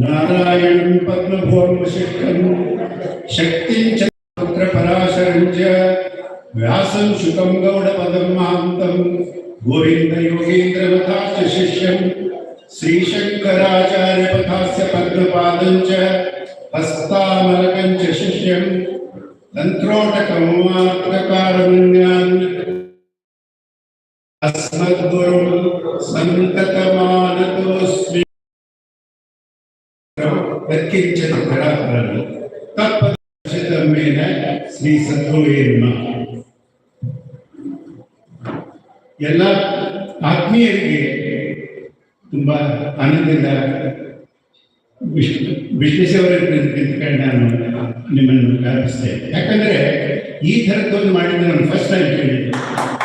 नारायणं पद्मभूषितं शक्तिं च पराशरं च व्यासं शुकं गौडपदं महान्तं गोविन्दयोगीन्द्रमथाश्च शिष्यं श्रीशङ्कराचार्यपथास्य पद्मपादं च हस्तामलकं च शिष्यं तन्त्रोटकमार्गकारमण्यान् अस्मद्गुरुं सन्ततमानतोऽस्मि यत्किञ्चित् धराधरं तत्पदमेन श्री सद्गुरुवे नमः. ಎಲ್ಲ ಆತ್ಮೀಯರಿಗೆ ತುಂಬ ಆನಂದದಿಂದ ವಿಶ್ಲೇಷವರನ್ನು ನಿಂತ್ಕೊಂಡು ನಾನು ನಿಮ್ಮನ್ನು ಪ್ರಾರಂಭಿಸ್ತೇನೆ. ಯಾಕಂದರೆ ಈ ಥರದ್ದೊಂದು ಮಾಡಿದ್ದು ನಾನು ಫಸ್ಟ್ ಟೈಮ್ ಕೇಳಿದ್ದೆ.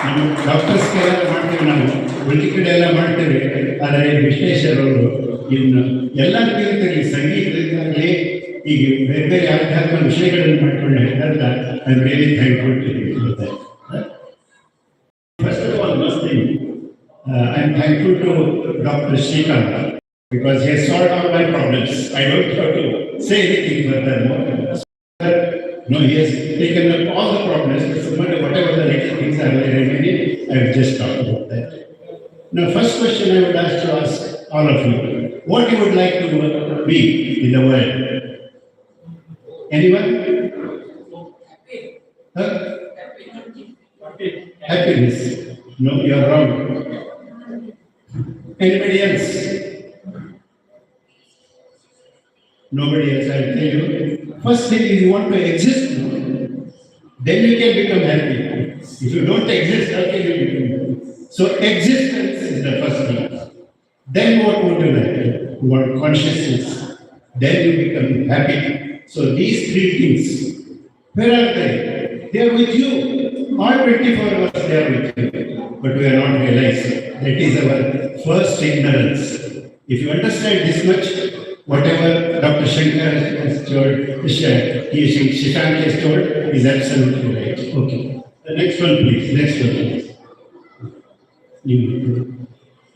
ನಮ್ಮ ಡಾಕ್ಟರ್ಸ್ಗೆಲ್ಲ ಮಾಡ್ತೇವೆ, ನಾವು ಒಳ್ಳೆ ಕಡೆ ಎಲ್ಲ ಮಾಡ್ತೇವೆ, ಆದರೆ ವಿಶ್ಲೇಷರವರು ಇನ್ನು ಎಲ್ಲ ರೀತಿಯಲ್ಲಿ ಸಂಗೀತದಿಂದಾಗಲಿ ಈಗ ಬೇರೆ ಬೇರೆ ಆಧ್ಯಾತ್ಮ ವಿಷಯಗಳನ್ನು ಮಾಡಿಕೊಂಡು ಹೇಳ್ತಾ I am really thankful to you. First of all, must think I am thankful to Dr. Shrikant because he has solved all my problems. I don't have to say anything further. No, he has taken up all the problems. Whatever the little things are remaining, I have just talked about that. Now, first question I would like to ask all of you: what you would like to be in the world? Anyone? Huh? Happiness. No, you are wrong. Anybody else? Nobody else. I'll tell you. First thing is you want to exist, then you can become happy. If you don't exist, how can you become happy? So existence is the first thing. Then what would you like? You want consciousness. Then you become happy. So these three things, where are they? They are with you. All 24 hours they are with you. But we are not realized. That is our first ignorance. If you understand this much, whatever Dr. Shankar has told, Shashank has told, is absolutely right. Okay. The next one, please. Next one, please.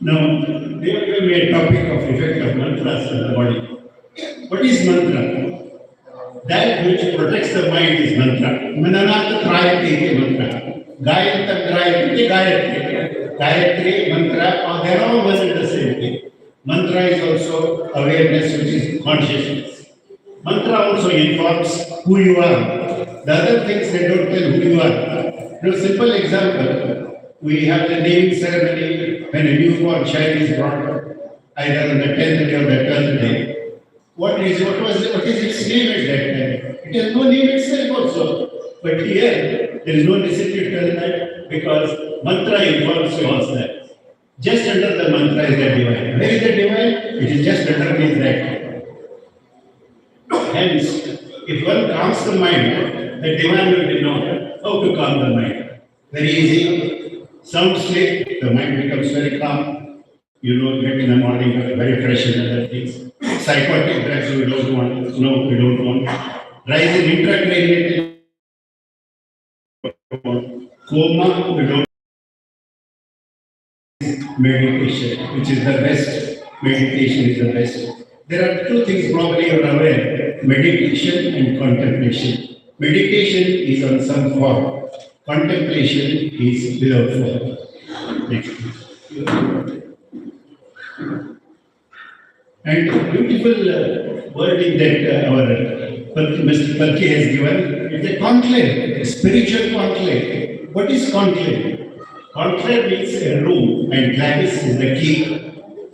Now, they have given me a topic of effect of mantras on the body. What is mantra? That which protects the mind is mantra. Mananat Trayati is mantra. Gayatri Trayati, Gayatri. Gayatri, mantra, they are all one and the same thing. Mantra is also awareness, which is consciousness. Mantra also informs who you are. The other things they don't tell who you are. For simple example, we have the naming ceremony when a newborn child is brought either on the 10th day or the 12th day. What is its name at that time? It has no name itself also. But here, there is no necessity to tell that because mantra informs you also that. Just under the mantra is the divine. Where is the divine? It is just underneath that. Hence, if one calms the mind, the divine will be known how to calm the mind. Very easy. Sound sleep, the mind becomes very calm. You know, get in the morning, very fresh and other things. Psychotic drugs we don't want. No, we don't want. Rise in intracranial coma, we don't. Meditation, which is the best. Meditation is the best. There are two things probably you are aware: meditation and contemplation. Meditation is on some form. Contemplation is without form. Next, please. And beautiful wording that our Mr. Palki has given is a conclave, a spiritual conclave. What is conclave? Conclave means a room, and clavis is the key.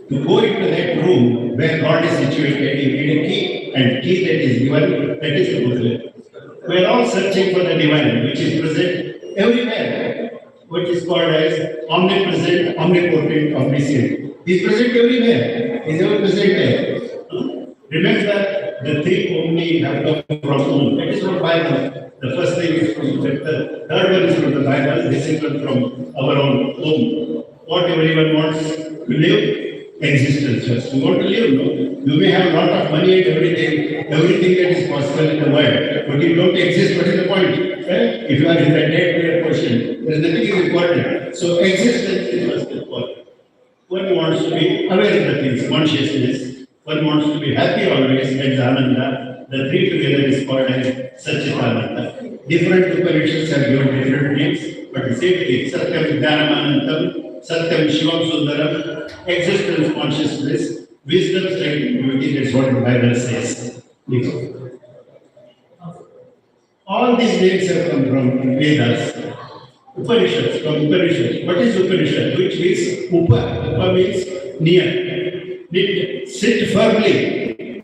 To go into that room where God is situated, you need a key, and key that is given, that is the conclave. We are all searching for the divine, which is present everywhere, which is called as omnipresent, omnipotent, omniscient. He is present everywhere. He is ever present there. Remember, the three only have come from whom. That is from Bible. The first thing is from the third one is from the Bible. The second from our own home. What everyone wants to live, existence first. You want to live, no? You may have a lot of money and everything that is possible in the world, but you don't exist. What is the point? If you are in the dead question, there is nothing important. So existence is first important. One wants to be aware of the things, consciousness. One wants to be happy always, that's Ananda. The three together is called as Satchitananda. Different Upanishads have given different names, but the same thing. Satyam Jnanamanantam, Satyam Shivam Sundaram, existence, consciousness, wisdom, strength, and beauty, that's what the Bible says. All these names have come from Vedas. Upanishads, from Upanishads. What is Upanishad? Which means Upa. Upa means near. Sit firmly.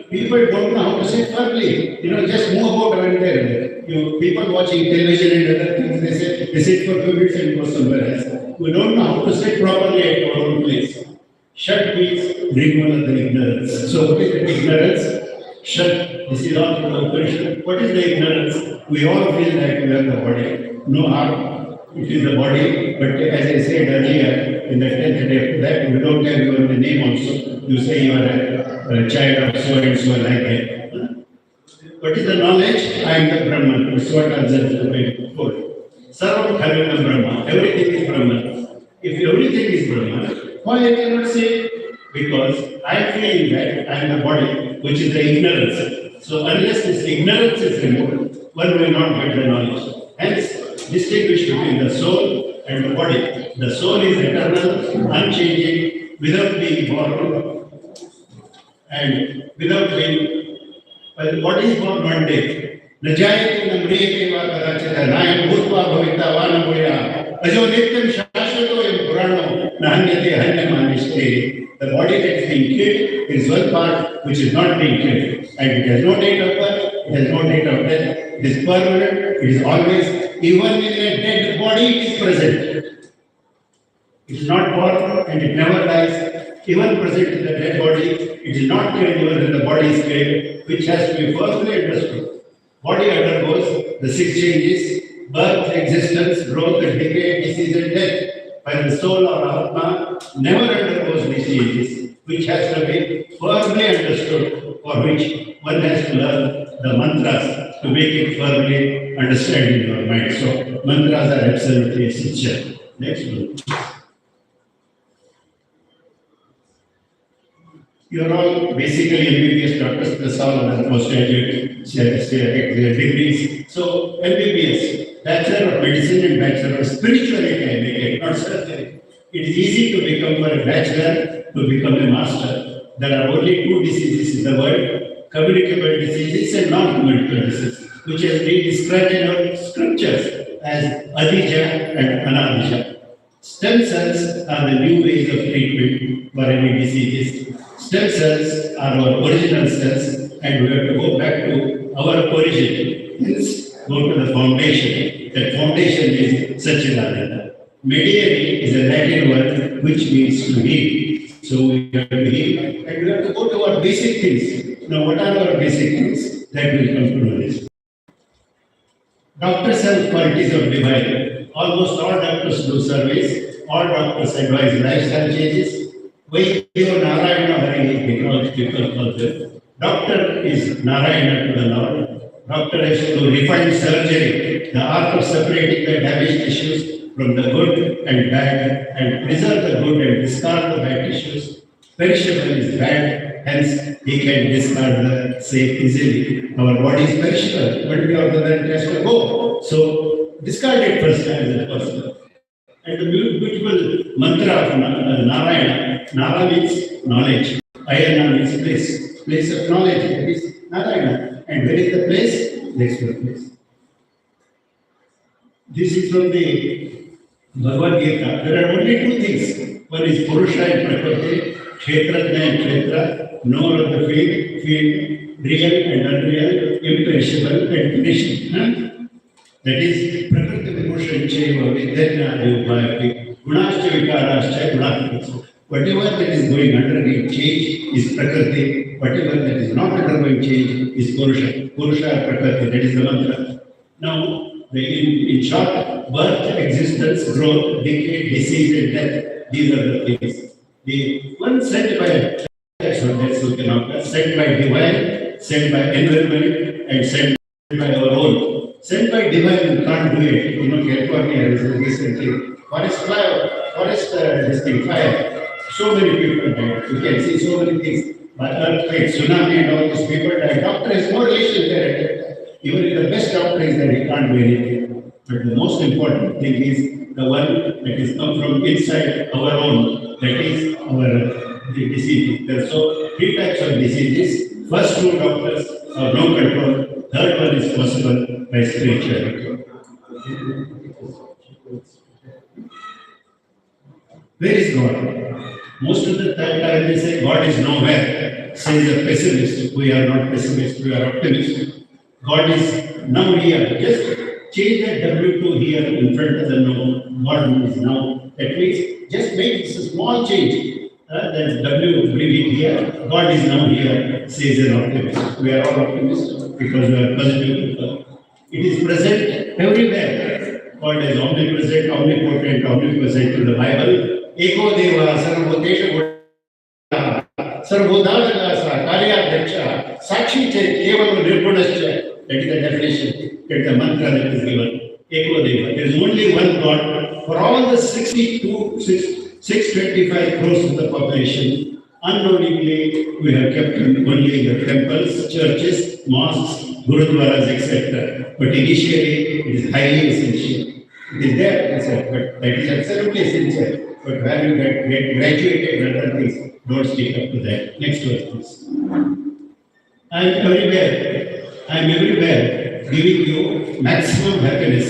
People don't know how to sit firmly. Just move about around there. People watching television and other things, they sit for 2 minutes and go somewhere else. We don't know how to sit properly at our own place. Shat means removal of the ignorance. So what is the ignorance? Shat. This is all from the Upanishad. What is the ignorance? We all feel like we have the body. No harm, it is the body, but as I said earlier, in the 10th day of that, we don't have your name also. You say you are a child of so and so like that. What is the knowledge? I am the Brahman. That's what Arjuna told. Sarvam Kharana Brahma. Everything is Brahman. If everything is Brahman, why I cannot say? Because I am feeling that I am the body, which is the ignorance. So unless this ignorance is removed, one will not get the knowledge. Hence, distinguish between the soul and the body. The soul is eternal, unchanging, without being born, and without being. But the body is born one day. Najayate namriyate va kadachita nayam bhutva bhavita vanamurya ajo nityam shashvato yam purano nahanyate hanyamanishte. The body that is being killed is one part which is not being killed, and it has no date of birth, it has no date of death. It is permanent, it is always, even in a dead body, it is present. It is not born and it never dies. Even present in the dead body, it is not killed even when the body is killed, which has to be firmly understood. Body undergoes the 6 changes: birth, existence, growth and decay, disease and death. While the soul or Atma never undergoes these changes, which has to be firmly understood, for which one has to learn the mantras to make it firmly understand in your mind. So mantras are absolutely essential. Next one. You are all basically MBBS doctors, plus all other postgraduate degrees. So MBBS, Bachelor of Medicine and Bachelor of Spirituality, I make it, not surgery. It is easy to become a bachelor, to become a master. There are only 2 diseases in the world: communicable diseases and non-communicable diseases, which has been described in our scriptures as Adija and Anadija. Stem cells are the new ways of treatment for any diseases. Stem cells are our original cells, and we have to go back to our origin. Hence, go to the foundation. That foundation is Satchitananda. Mediary is a Latin word which means to heal. So we have to heal, and we have to go to our basic things. Now, what are our basic things? That will come to know this. Doctors have qualities of divine. Almost all doctors do surveys. All doctors advise lifestyle changes. Vaidyo Narayana Hari, because people call them. Doctor is Narayana to the Lord. Doctor has to refine surgery, the art of separating the damaged tissues from the good and bad, and preserve the good and discard the bad tissues. Perishable is bad, hence he can discard the safe easily. Our body is perishable, but we are the that has to go. So discard it first as a person. And the beautiful mantra of Narayana. Nara means knowledge. Ayana means place. Place of knowledge. That is Narayana. And where is the place? Next to the place. This is from the Bhagavad Gita. There are only 2 things. One is Purusha and Prakriti, Kshetrajna and Kshetra, knower of the field, real and unreal, imperishable and perishable. That is Prakriti Vibhushan Chaiva Vidyajna Devbhayati Gunascha Vikarascha Gunatma. Whatever that is going undergoing change is Prakriti. Whatever that is not undergoing change is Purusha. Purusha Prakriti, that is the mantra. Now, in short, birth, existence, growth, decay, disease and death, these are the things. The one sent by, that's what that's looking after, sent by divine, sent by environment, and sent by our own. Sent by divine, you can't do it. You know, California is recently forest fire, forest this thing, fire. So many people died. You can see so many things. But earthquake, tsunami, and all these people died. Doctor has no relation there. Even if the best doctor is there, he can't do anything. But the most important thing is the one that is come from inside our own. That is our the disease. There are so three types of diseases. First two doctors have no control. Third one is possible by spirituality. Where is God? Most of the time they say God is nowhere. Says a pessimist. We are not pessimists, we are optimists. God is now here. Just change that W2 here in front of the no. God is now. That means just make this a small change. That W, bring it here. God is now here, says an optimist. We are all optimists because we are positive people. It is present everywhere. God is omnipresent, omnipotent, omnipresent in the Bible. Eko Deva, Sarvotesha Sarvodadasa, Karyadeksha, Sakshi Kevalam Nirgunascha. That is the definition. That is the mantra that is given. Eko Deva. There is only one God for all the 625 crores of the population. Unknowingly, we have kept only the temples, churches, mosques, gurudwaras, etc. But initially, it is highly essential. It is there, but that is absolutely essential. But when you get graduated and other things, don't stick up to that. Next verse, please. I am everywhere giving you maximum happiness.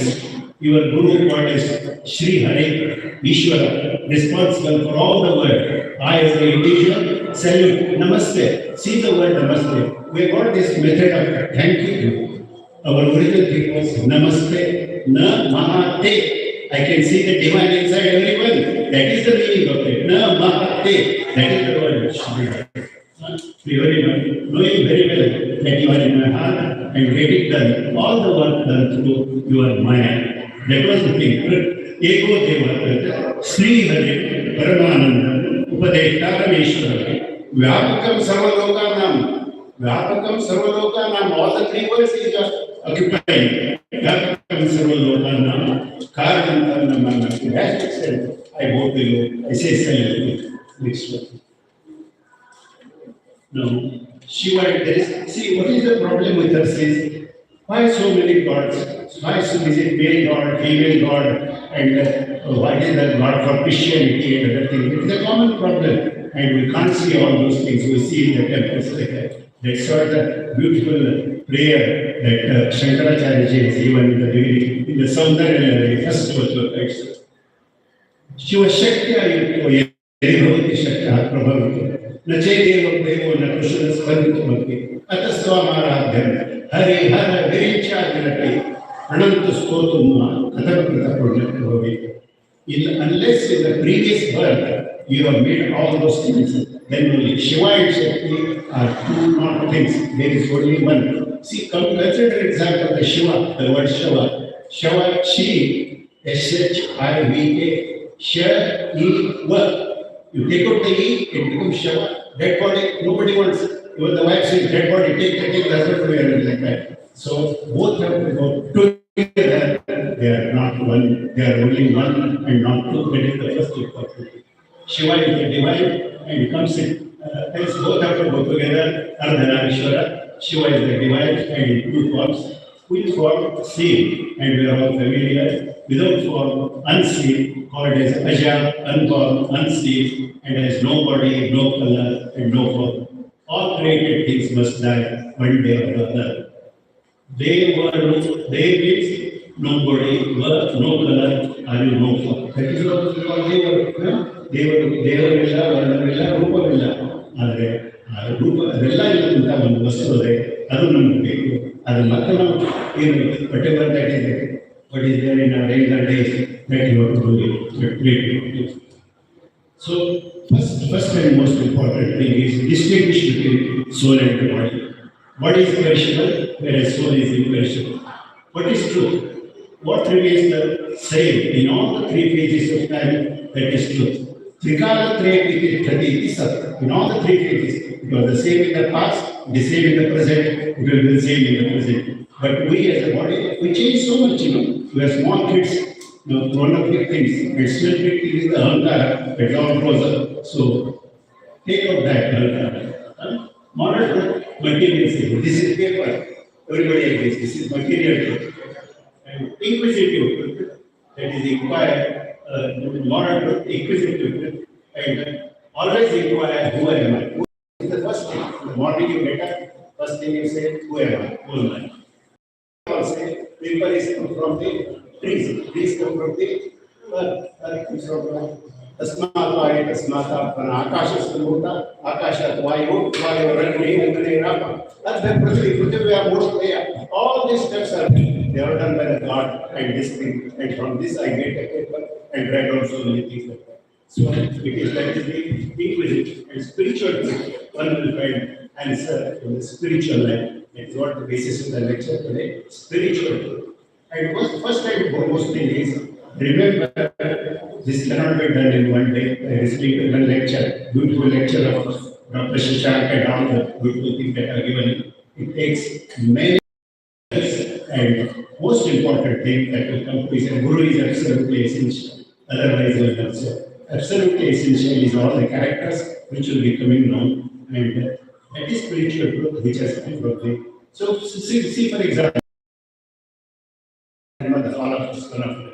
Your Guru God is Sri Hare Ishwara, responsible for all the world. I, as an individual, salute, Namaste. See the word Namaste. We got this method of thanking you. Our original thing was Namaste, Namahate. I can see the divine inside everyone. That is the meaning of it. Namahate. That is the word which should be there. Knowing very well that you are in my heart and get it done, all the work done through your mind. That was the thing. Eko Deva, Sri Hare, Paramanandam, Upadeshtarameshwara, Vyapakam Sarvalokanam, Vyapakam Sarvalokanam, all the three words is occupying. Vyapakam Sarvalokanam, Karanam Namam. That's itself. I go to you, I say silently. Next one. No. Shiva, there is, see, what is the problem with us is, why so many gods? Why so is it male god, female god, and why is the god for Christianity and other things? It is a common problem, and we can't see all those things we see in the temples like that. That's why the beautiful prayer that Shankaracharya says, even in the beginning, in the Saundarya, the first verse writes, Shiva Shakti Ayurvedi Shakti Prabhavati. न चेदेवं देवो न कुशल स्पंदितमपि अतस्वामाराध्यं हरि हर विरिञ्चादिनपि अनंत स्तोत्रमा कथमकृतपुण्यभवेत्. Unless in the previous birth you have made all those things, then only Shiva and Shakti are two not things. There is only one. See, consider example the Shiva, the word Shiva. Shiva, Shi, S-H-I-V-A, Sh-E-Va. You take out the E, it becomes Shiva. Dead body, nobody wants. Even the wife says, dead body, take the husband to wear it like that. So both have to go together. They are not one, they are only one and not two. That is the first important. Shiva is the divine and it comes in. Hence both have to go together. Ardhanarishwara. Shiva is the divine and in two forms. Which form? Seen. And we are all familiar. Without form, unseen, called as Aja, unborn, unseen, and has no body, no color, and no form. All created things must die one day or the other. They means no body, no color, and no form. That is what we call Devavilla, Varnavilla, Rupavilla. Rupa, Villa is the one vastu there. Arunam Devu. Whatever that is there. What is there in our regular days that you have to do it. So, first and most important thing is distinguish between soul and the body. Body is perishable, whereas soul is imperishable. What is truth? What remains the same in all the three phases of time? That is truth. Trikalatrayapiti Praditi Sat. In all the three phases, it was the same in the past, the same in the present, it will be the same in the present. But we as a body, we change so much, We are small kids, grown up big things. It's still big things is the ahankara, it all grows up. So take out that ahankara. Modern truth, material thing. This is paper. Everybody agrees. This is material truth. And inquisitive truth, that is inquire, modern truth, inquisitive truth, and always inquire who am I. Who is the first thing. In the morning you get up, first thing you say, who am I? Who am I? Say, paper is come from the trees. Trees come from the earth comes from तस्मात् तस्मात् आकाशस्य मूर्ता आकाशात् वायु वायुरग्नि अग्नि राप. That's the Prithvi are most there. All these steps are they are done by the God and this thing, and from this I get a paper and write down so many things like that. So it is that is the inquisitive and spiritual truth. One will find answer in the spiritual life. That is what the basis of the lecture today. Spiritual truth. And first time foremost thing is remember this cannot be done in one day. Listening to one lecture, beautiful lecture of Dr. Shashank and all the beautiful things that are given. It takes many years, and most important thing that will come to is a guru is absolutely essential. Otherwise, you will not serve. Absolutely essential is all the characters which will be coming now, and that is spiritual truth which has come from the. So see for example, the fall of this one of them.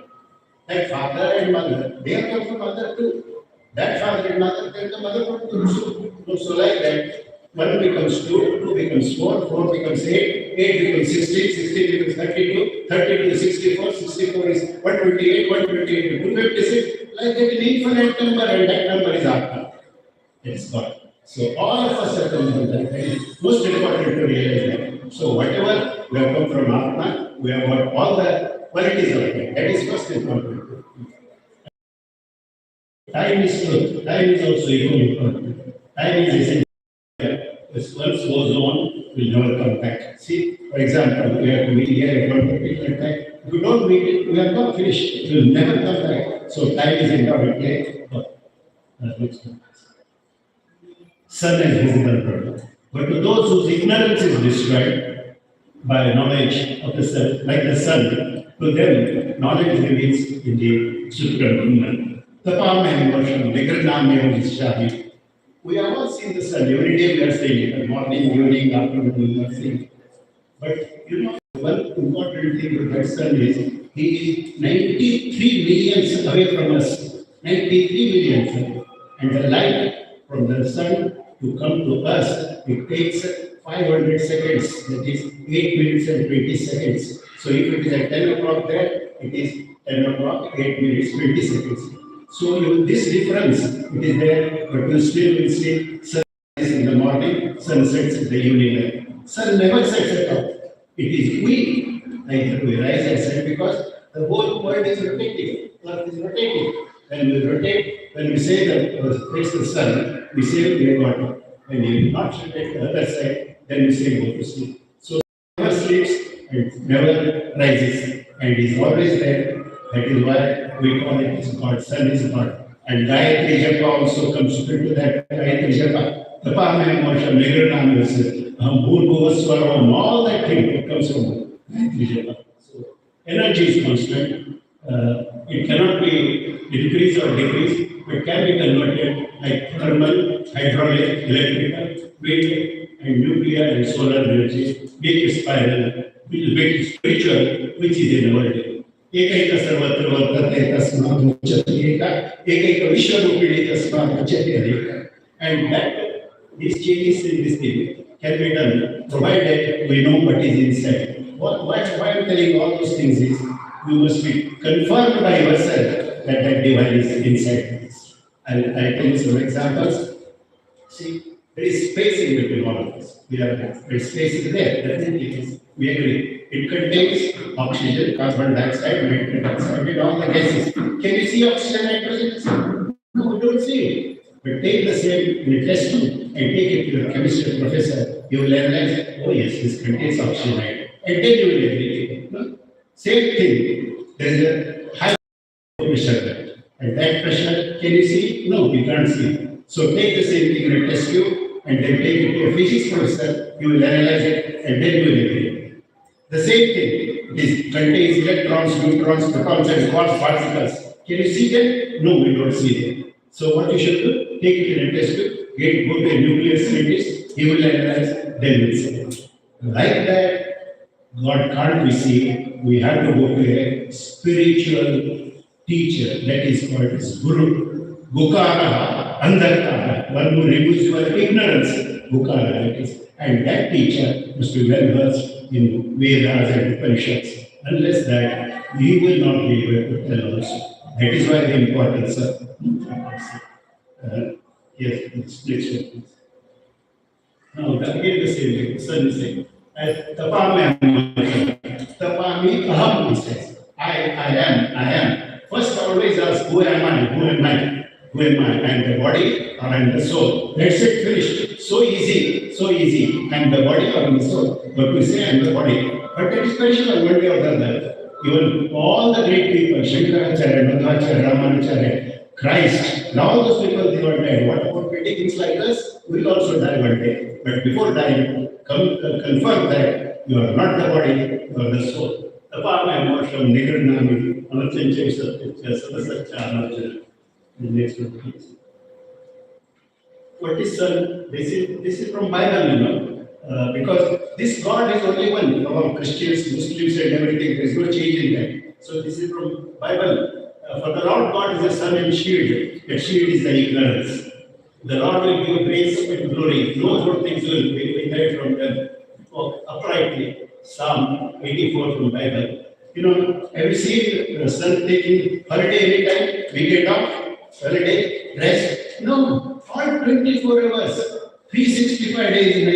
That father and mother, they have come from mother too. That father and mother, then the mother from too. So like that, 1 becomes 2, 2 becomes 4, 4 becomes 8, 8 becomes 16, 16 becomes 32, 32 is 64, 64 is 128, 128 to 256, like that an infinite number, and that number is Atma. That is God. So all of us have come from that. Most important to realize that. So whatever we have come from Atma, we have got all the qualities of it. That is first important. Time is truth. Time is also equally important. Time is essential. This once goes on, will never come back. See, for example, we have to meet here at one particular time. If you don't meet it, we are not finished. It will never come back. So time is important. Sun is visible product. But to those whose ignorance is destroyed by knowledge of the sun, like the sun, to them knowledge remains in the Sutra. Tapameham Varsham, Vigranameham Vishahi. We have all seen the sun. Every day we are seeing it. Morning, evening, afternoon, we are seeing it. But one important thing with that sun is he is 93 millions away from us. 93 millions. And the light from the sun to come to us, it takes 500 seconds. That is 8 minutes and 20 seconds. So if it is at 10 o'clock there, it is 10 o'clock, 8 minutes, 20 seconds. So this difference, it is there, but you still will see sun is in the morning, sun sets in the evening. Sun never sets at all. It is we, either we rise and set because the whole world is rotating. Earth is rotating. When we rotate, when we say that face the sun, we say we have got it. When we not rotate the other side, then we say go to sleep. So never sleeps and never rises and is always there. That is why we call it as God. Sun is God. And Gayatri Japa also comes into that. Gayatri Japa. Tapameham Varsham, Vigranameham Vishahi. All that thing it comes from Gayatri Japa. So energy is constant. It cannot be increased or decreased. It can be converted like thermal, hydraulic, electrical, wind, and nuclear and solar energy. Make it spiral, make it spiritual, which is in the world. एकैक सर्वत्र वर्तते तस्मात् मुच्यते एकैक विश्वरूपिणी तस्मात् मुच्यते अनेका. And that these changes in this thing can be done provided we know what is inside. Why I am telling all those things is you must be confirmed by yourself that that divine is inside this. I'll tell you some examples. See, there is space in between all of us. There is space is there, definitely is. We agree. It contains oxygen, carbon dioxide, nitrogen dioxide, and all the gases. Can you see oxygen, nitrogen? No, we don't see it. But take the same in a test tube and take it to your chemistry professor. You will realize, oh yes, this contains oxygen, and then you will agree. No? Same thing. There is a high pressure, and that pressure Can you see? No, you can't see. So take the same thing in a test tube and then take it to a physics professor. You will analyze it and then you will agree. The same thing. This contains electrons, neutrons, protons, and quark particles. Can you see them? No, we don't see them. So what you should do? Take it in a test tube, go to a nuclear scientist, he will analyze, then we'll see. Like that, God can't be seen. We have to go to a spiritual teacher, that is called as Guru. Gukara, Andarkara, one who removes your ignorance. Gukara, that is. And that teacher must be well versed in Vedas and Upanishads. Unless that, we will not be able to tell also. That is why the importance of yes, next one, please. Now, again the same thing. Sun is saying, Tapami aham, he says. I am. First, always ask, who am I? Who am I? Who am I? I am the body or I am the soul. That's it, finished. So easy, so easy. I am the body or I am the soul. But we say I am the body. But that is special one way or the other. Even all the great people, Shankaracharya, Madhvacharya, Ramanacharya, Christ, and all those people, they were dead. What about petty things like us? We will also die one day. But before dying, confirm that you are not the body, you are the soul. Tapamam Nigranami, Anachancha Sadasatcha Anachancha. The next one, please. What is sun? This is from Bible, you know. Because this God is only one among Christians, Muslims, and everything. There is no change in that. So this is from Bible. For the Lord God is a sun and shield. That shield is the ignorance. The Lord will give grace and glory. No good things will be withheld from them. Uprightly. Psalm 84 from Bible. You know, have you seen the sun taking holiday anytime? Weekend off, holiday, rest? No, all 24 hours, 365 days in a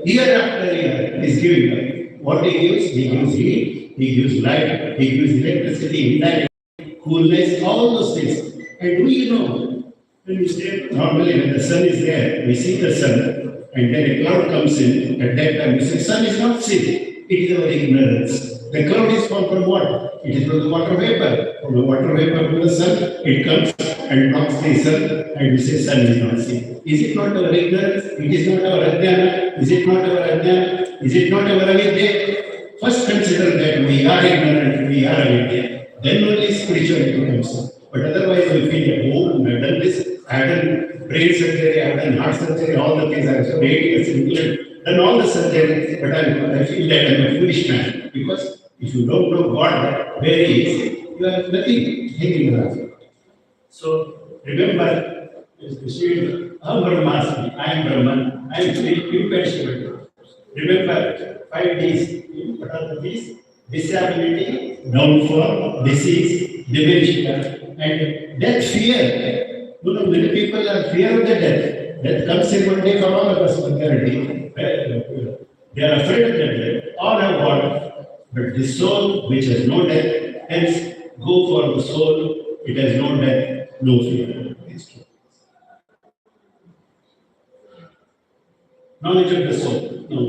year after year, is giving up. What he gives? He gives heat, he gives light, he gives electricity, indirect, coolness, all those things. And we know, when we say normally when the sun is there, we see the sun, and then a cloud comes in. At that time, we say, sun is not seen. It is our ignorance. The cloud is formed from what? It is from the water vapor. From the water vapor to the sun, it comes and knocks the sun, and we say sun is not seen. Is it not our ignorance? It is not our ajnana. Is it not our ajnana? Is it not our avidya? First consider that we are ignorant, we are avidya. Then only spirituality comes. But otherwise we feel that, oh, I have done this, I have done brain surgery, I have done heart surgery, all the things, I have studied in England, done all the surgery, but I feel that I am a foolish man. Because if you don't know God where He is, you have nothing hanging around. So remember, the shield, Aham Brahmasmi, I am Brahman, I am imperishable. Remember, 5 Ds. What are the Ds? Disability, downfall, disease, dementia, and death fear. You know, many people are fear of the death. Death comes in one day for all of us, majority. They are afraid of the death. All have God, but the soul which has no death, hence go for the soul, it has no death, no fear. Knowledge of the soul. No.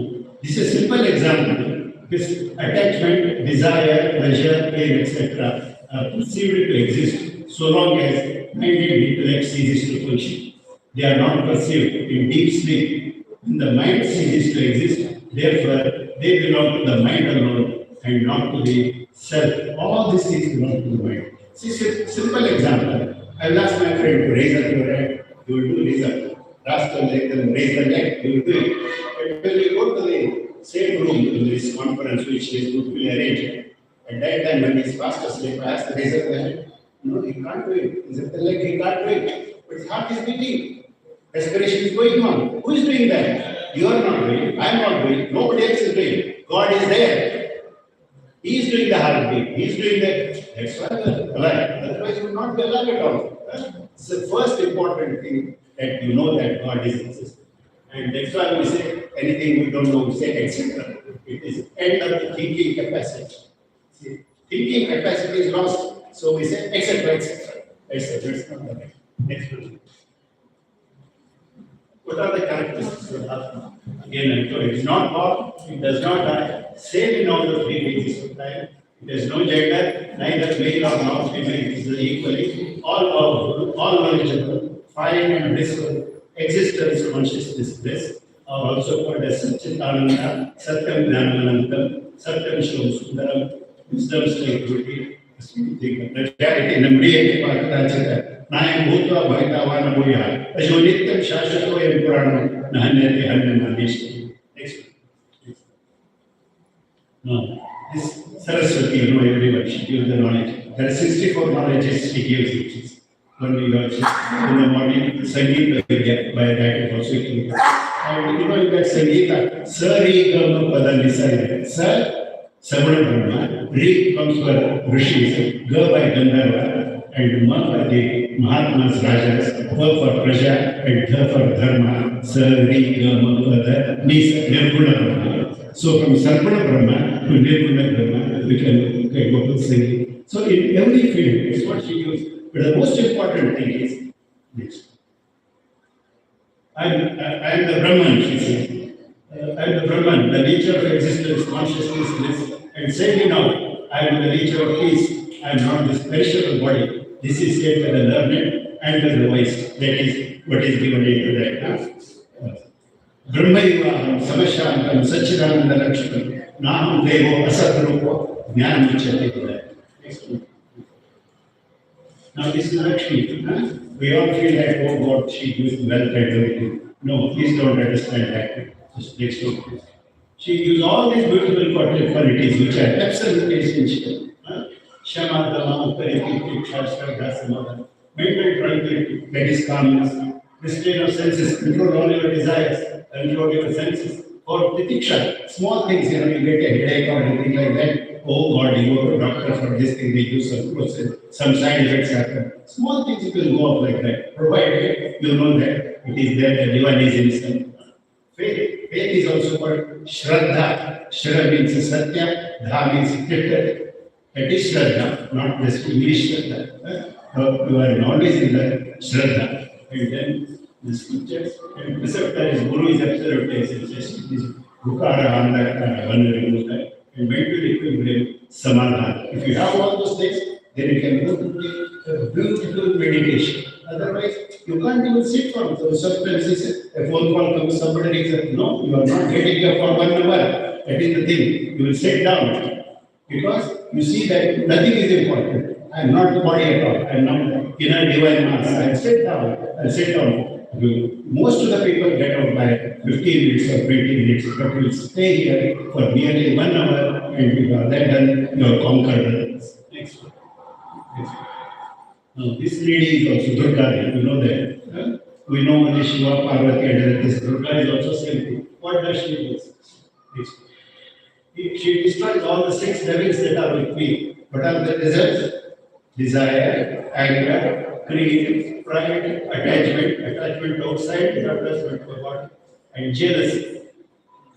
This is a simple example. This attachment, desire, pleasure, pain, etc. are perceived to exist so long as mind and intellect ceases to function. They are not perceived in deep sleep. When the mind ceases to exist, therefore they belong to the mind alone and not to the self. All these things belong to the mind. See, simple example. I will ask my friend to raise up your hand. You will do raise up. Ask the leg, then raise the leg. You will do it. But when you go to the same room in this conference which is going to be arranged, at that time when he is fast asleep, I ask the raise up the hand. No, he can't do it. Is it the leg? He can't do it. But his heart is beating. Respiration is going on. Who is doing that? You are not doing it. I am not doing it. Nobody else is doing it. God is there. He is doing the heartbeat. He is doing that. That's why we are alive. Otherwise, we will not be alive at all. It's the first important thing that you know that God is existing. And that's why we say anything we don't know, we say etc. It is end of the thinking capacity. See, thinking capacity is lost. So we say etc. etc. etc. That's not the right. Next one. What are the characteristics of Atma? Again, I told you, it's not born, it does not die. Same in all the 3 phases of time. There is no gender, neither male or not female. It is equally all powerful, all knowledgeable, fine and blissful. Existence, consciousness, bliss are also called as Satchitananda, Satyam Jnanamanantam, Satyam Shivam Sundaram, wisdom, strength, beauty, Prajapati नम्रियते पाकदाचित नायं भूत्वा भवितावान भूयः अजो नित्यं शाश्वतोऽयं पुराणो न हन्यते हन्यमानेषु. Next. No, this Saraswati, you know everyone, she gives the knowledge. There are 64 knowledges she gives each. When we watch it in the morning, Sangeeta we get by that it also given. And you know in that Sangeeta, Sa Re Ga Ma Pa Da Ni Sa Re. Sa Samana Brahma, Re comes for Rishis, Ga by Gandharva, and Ma by the Mahatmas Rajas, Pa for Praja, and Dha for Dharma, Sa Re Ga Ma Pa Da Ni Sa Nirguna Brahma. So from Sarvana Brahma to Nirguna Brahma, we can go to singing. So in every field, it's what she uses. But the most important thing is this. I am the Brahman, she says. I am the Brahman, the nature of existence, consciousness, bliss. And say me now, I am the nature of peace. I am not this perishable body. This is said by the learned and by the wise. That is what is given into that. Brahmaivaham samashantam Satchidananda Lakshmi Naham Devo Asatrupo Jnanam Vichati. Now this is Lakshmi. We all feel like, oh God, she gives wealth and everything. No, please don't understand that. Just next one, please. She gives all these beautiful qualities which are absolutely essential. Shama, Dama, Upariti, Tiksha, Shraddha, Samadha. Mental tranquility, that is calmness. Restraint of senses, control all your desires, control your senses. Or Tiksha, small things, you get a headache or anything like that. Oh God, you go to a doctor for this thing, they do some process, some side effects happen. Small things you can go up like that, provided you know that it is there, the divine is inside. Faith is also called Shraddha. Shra means Satya, Dha means Titta. That is Shraddha, not just English Shraddha. You are always in the Shraddha. And then the scriptures and preceptor is Guru is absolutely essential. It is Rukara, Anda, one remove that. And mental equilibrium, Samadha. If you have all those things, then you can go to beautiful meditation. Otherwise, you can't even sit for it. So sometimes a phone call comes, somebody says, no, you are not getting up for 1 hour. That is the thing. You will sit down. Because you see that nothing is important. I am not the body at all. I am not inner divine mass. I will sit down. I will sit down. Most of the people get out by 15 minutes or 20 minutes, but will stay here for nearly 1 hour and you are then you have conquered. Next one. Now, this lady is also Durga, you know that. We know only Shiva, Parvati, and this Durga is also same thing. What does she do? She destroys all the 6 devils that are with me. What are the results? Desire, anger, greed, pride, attachment outside, attachment to the body, and jealousy.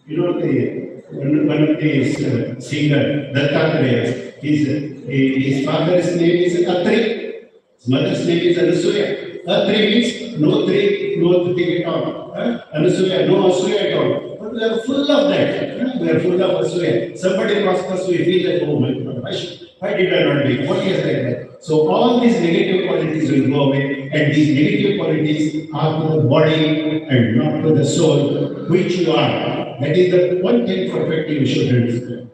You know, one of these singer, Dattatreya, his father's name is Atri, his mother's name is Anasuya. Atri means no thing at all. Anasuya, no Asuya at all. But we are full of that. We are full of Asuya. Somebody prospers, we feel like, oh my God, why did I not be? What is like that? So all these negative qualities will go away, and these negative qualities are to the body and not to the soul, which you are. That is the one thing perfectly you should understand.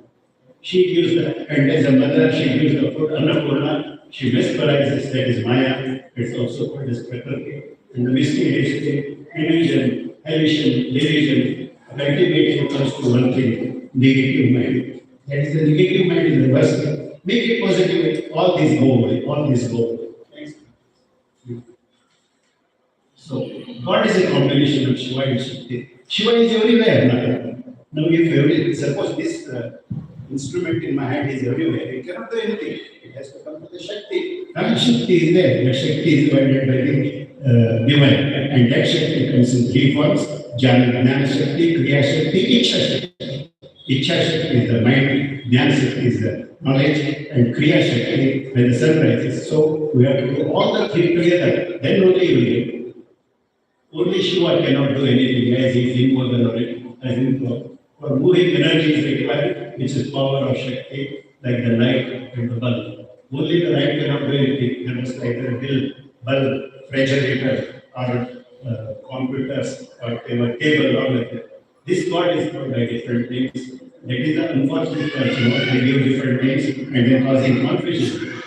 She gives the, and as a mother, she gives the food, Annapurna, she mesmerizes, that is Maya, it's also called as Prakriti. And the mystery is illusion, hallucination, delusion, ultimately comes to one thing, negative mind. That is the negative mind is the worst thing. Make it positive, all these go away, all these go away. Thanks. So, God is a combination of Shiva and Shakti. Shiva is everywhere now. Now, if suppose this instrument in my hand is everywhere, it cannot do anything. It has to come to the Shakti. Now, Shakti is there. The Shakti is divided by the divine. And that Shakti comes in 3 forms: Jnana Shakti, Kriya Shakti, Ichha Shakti. Ichha Shakti is the mind, Jnana Shakti is the knowledge, and Kriya Shakti when the sun rises. So we have to do all the 3 together, then only you will get. Only Shiva cannot do anything as he is in more the knowledge, as in for moving energies like divine, which is power of Shakti, like the light and the bulb. Only the light cannot do anything. There must either build bulb, refrigerator, or computers, or a table, or like that. This God is called by different names. That is the unfortunate part, they give different names and then causing confusion.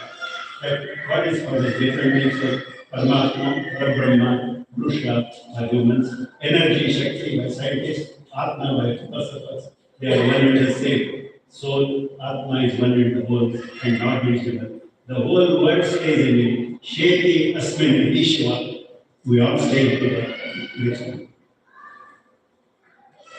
That God is called as different names like Paramatma, Brahma, Purusha by humans, energy, Shakti by scientists, Atma by philosophers. They are one and the same. Soul, Atma is one in the whole and not visible. The whole world stays in it. Sheti Asmin Ishwa. We all stay together.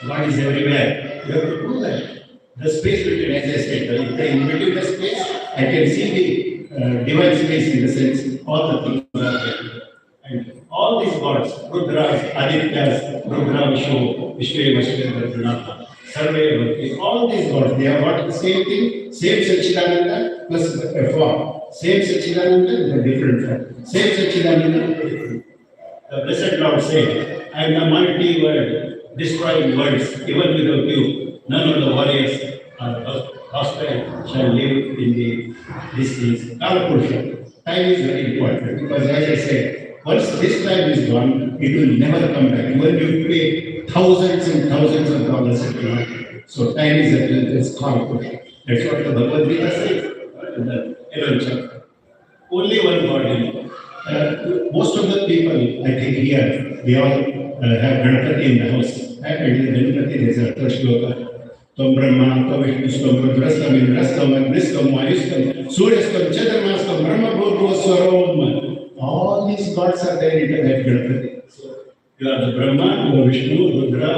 God is everywhere. You have to prove that. The space between, as I said, in between the space, I can see the divine space in the sense all the things are there. And all these gods, Rudras, Adityas, Rudra Vishu, Vishwe, Vashwe, Sarve, all these gods, they are what the same thing, same Sachidananda plus a form. Same Sachidananda with a different form. Same Sachidananda with a different form. The Blessed Lord said, I am the mighty word, destroying words, even without you. None of the warriors or hostile shall live in the distance. Kalapurusha. Time is very important because, as I said, once this time is gone, it will never come back. Even you pay thousands and thousands of dollars, it will not. So time is Kalapurusha. That's what the Bhagavad Gita says in the 11th chapter. Only one God. Most of the people, I think here, they all have Ganapati in the house. And in the Ganapati, there is a third shloka. Tom Brahma, Tom Vishnu, Rudrastam, Indrastam, Agnistam, Mayustam, Suryastam, Chadramastam, Brahma, Bhurva, Swarom. All these gods are there in that Ganapati. So, you are the Brahma, you are Vishnu, Rudra,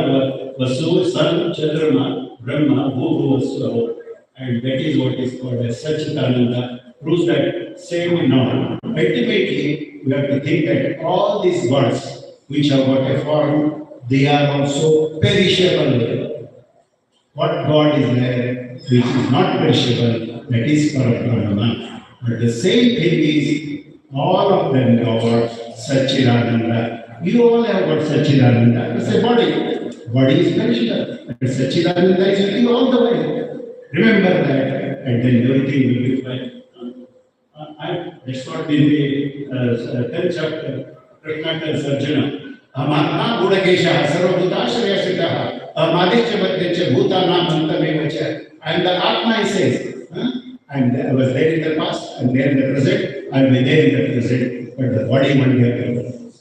Vasu, Sun, Chadrama, Brahma, Bhurva, Swarom. And that is what is called as Satchitananda. Proves that same in all. Ultimately, we have to think that all these gods which have got a form, they are also perishable. What God is there which is not perishable, that is Parabrahma. But the same thing is, all of them are Satchidananda. You all have got Satchidananda. It's a body. Body is perishable. But Satchidananda is with you all the way. Remember that, and then everything will be fine. That's what in the 10th chapter, Krishna tells Arjuna, Amatma Budakesha, Sarvabhutashriyasitaha, Amadishya Bhattyacha, Bhutanam Antamevacha. I am the Atma, he says. I was there in the past, I am there in the present, I will be there in the present, but the body won't be available.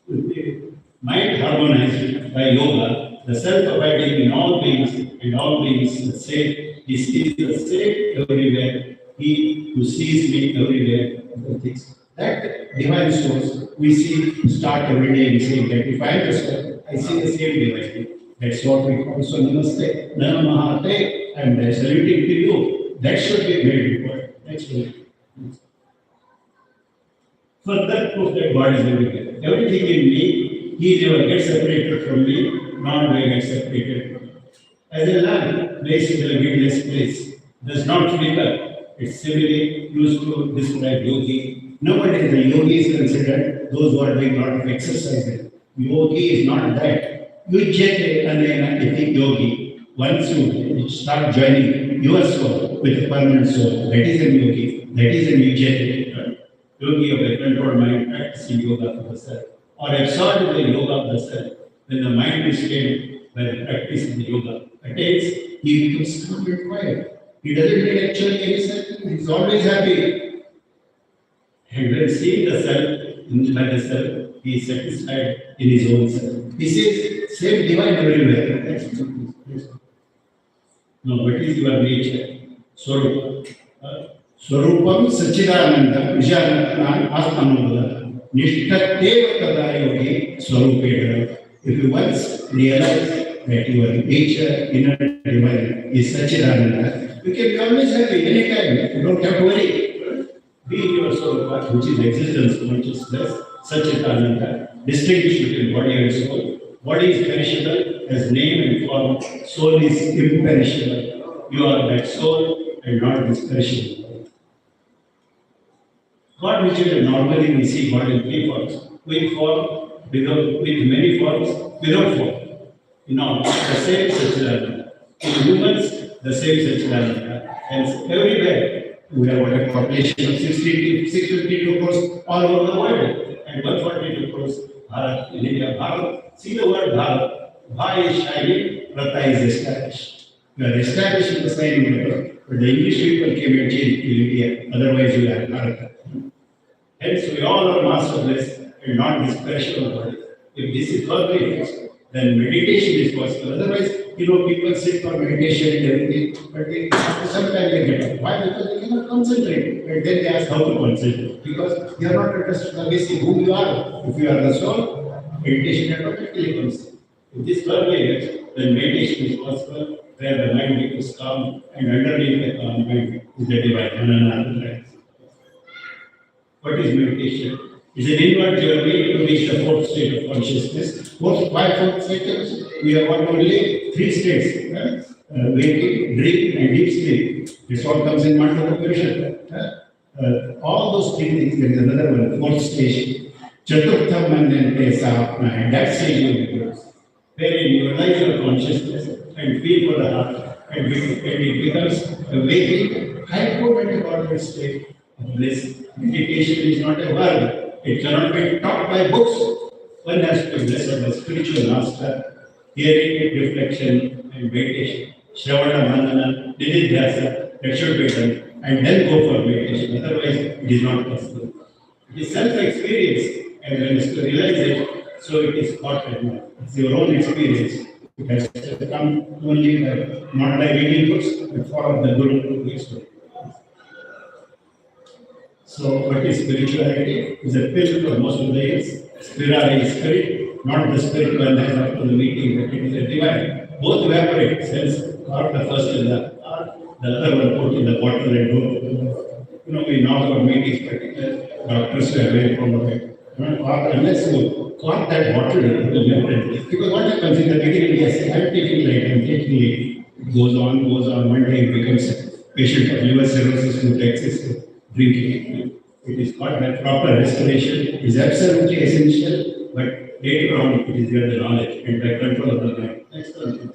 With the mind harmonized by yoga, the self-abiding in all beings, and all beings the same, he sees the same everywhere. He who sees me everywhere, that divine source we see start every day in saying that if I am the soul, I see the same divine. That's what we call so Namaste, Namahate, and saluting to you. That should be very important. That's very important. Further proof that God is everywhere. Everything in me, He never gets separated from me, nor do I get separated from Him. As a lamp placed in a windless place does not flicker. It's similarly used to describe yogi. Nowadays, the yogi is considered those who are doing a lot of exercises. Yogi is not that. You get an ethic yogi. Once you start joining your soul with a permanent soul, that is a yogi. That is a Vijay. Yogi of a controlled mind practicing yoga for the self. Or absorbed in the yoga of the self. When the mind is trained by the practice of the yoga attains, he becomes calm and quiet. He doesn't need actually any self. He's always happy. And when seeing the self by the self, he is satisfied in his own self. He says, same divine everywhere. That's it. No, what is your nature? Swarupa. Swarupam Sachidananda Vijayanatman Atmanubhada. Nishtateva Tada Yogi Swarupeda. If you once realize that your nature, inner divine, is Sachidananda, you can be always happy anytime. You don't have to worry. Be in your soul path, which is existence consciousness, Satchitananda, distinguish between body and soul. Body is perishable as name and form. Soul is imperishable. You are that soul and not this perishable. God, which is normally we see God in three forms: with form, with many forms, without form. In all, the same Satchidananda. In humans, the same sex value. Hence, everywhere we have got a population of 652 crores all over the world and 142 crores Bharat, in India. Bharat, see the word Bharat. Bha is shining, Prata is established. You are established in the same way, but the English people came and changed to India, otherwise you have Bharat. Hence, we all are masterless and not dispersion body. If this is firmly fixed, then meditation is possible. Otherwise, people sit for meditation and everything, but sometimes they get up. Why? Because they cannot concentrate. And then they ask how to concentrate. Because they are not interested in the basic who you are. If you are the soul, meditation automatically comes. If this firmly fixed, then meditation is possible, where the mind becomes calm, and underneath the calm mind is the divine. What is meditation? It's an inward journey to reach the fourth state of consciousness. Why fourth state? We have got only three states: waking, dream, and deep sleep. This all comes in Mandala Upanishad. All those three things. There is another one, fourth stage. Chaturtham Mandante Sahapna, and that stage will be yours, wherein you realize your consciousness and feel for the heart, and it becomes a waking, hypometabolic state of bliss. Meditation is not a word. It cannot be taught by books. One has to listen to the spiritual master, hearing, reflection, and meditation. Shravana, Manana, Nididhyasa, that should be done, and then go for meditation. Otherwise, it is not possible. It is self-experience, and when you realize it, so it is taught and not. It's your own experience. It has to come only not by reading books, but for the Guru to explain. So, what is spirituality? It's a pill for most of the years. Spirituality is spirit, not the spirit one has after the meeting, but it is a divine. Both evaporate, since or the first in the other one put in the bottle and go. We know about meetings, but doctors were very fond of it. Unless you caught that bottle, it will never end. Because what happens in the beginning, yes, I'm taking it, I'm taking it. It goes on, one day it becomes a patient of liver cirrhosis who takes this drinking. It is called that proper restoration is absolutely essential, but later on it is where the knowledge and the control of the mind. Next one.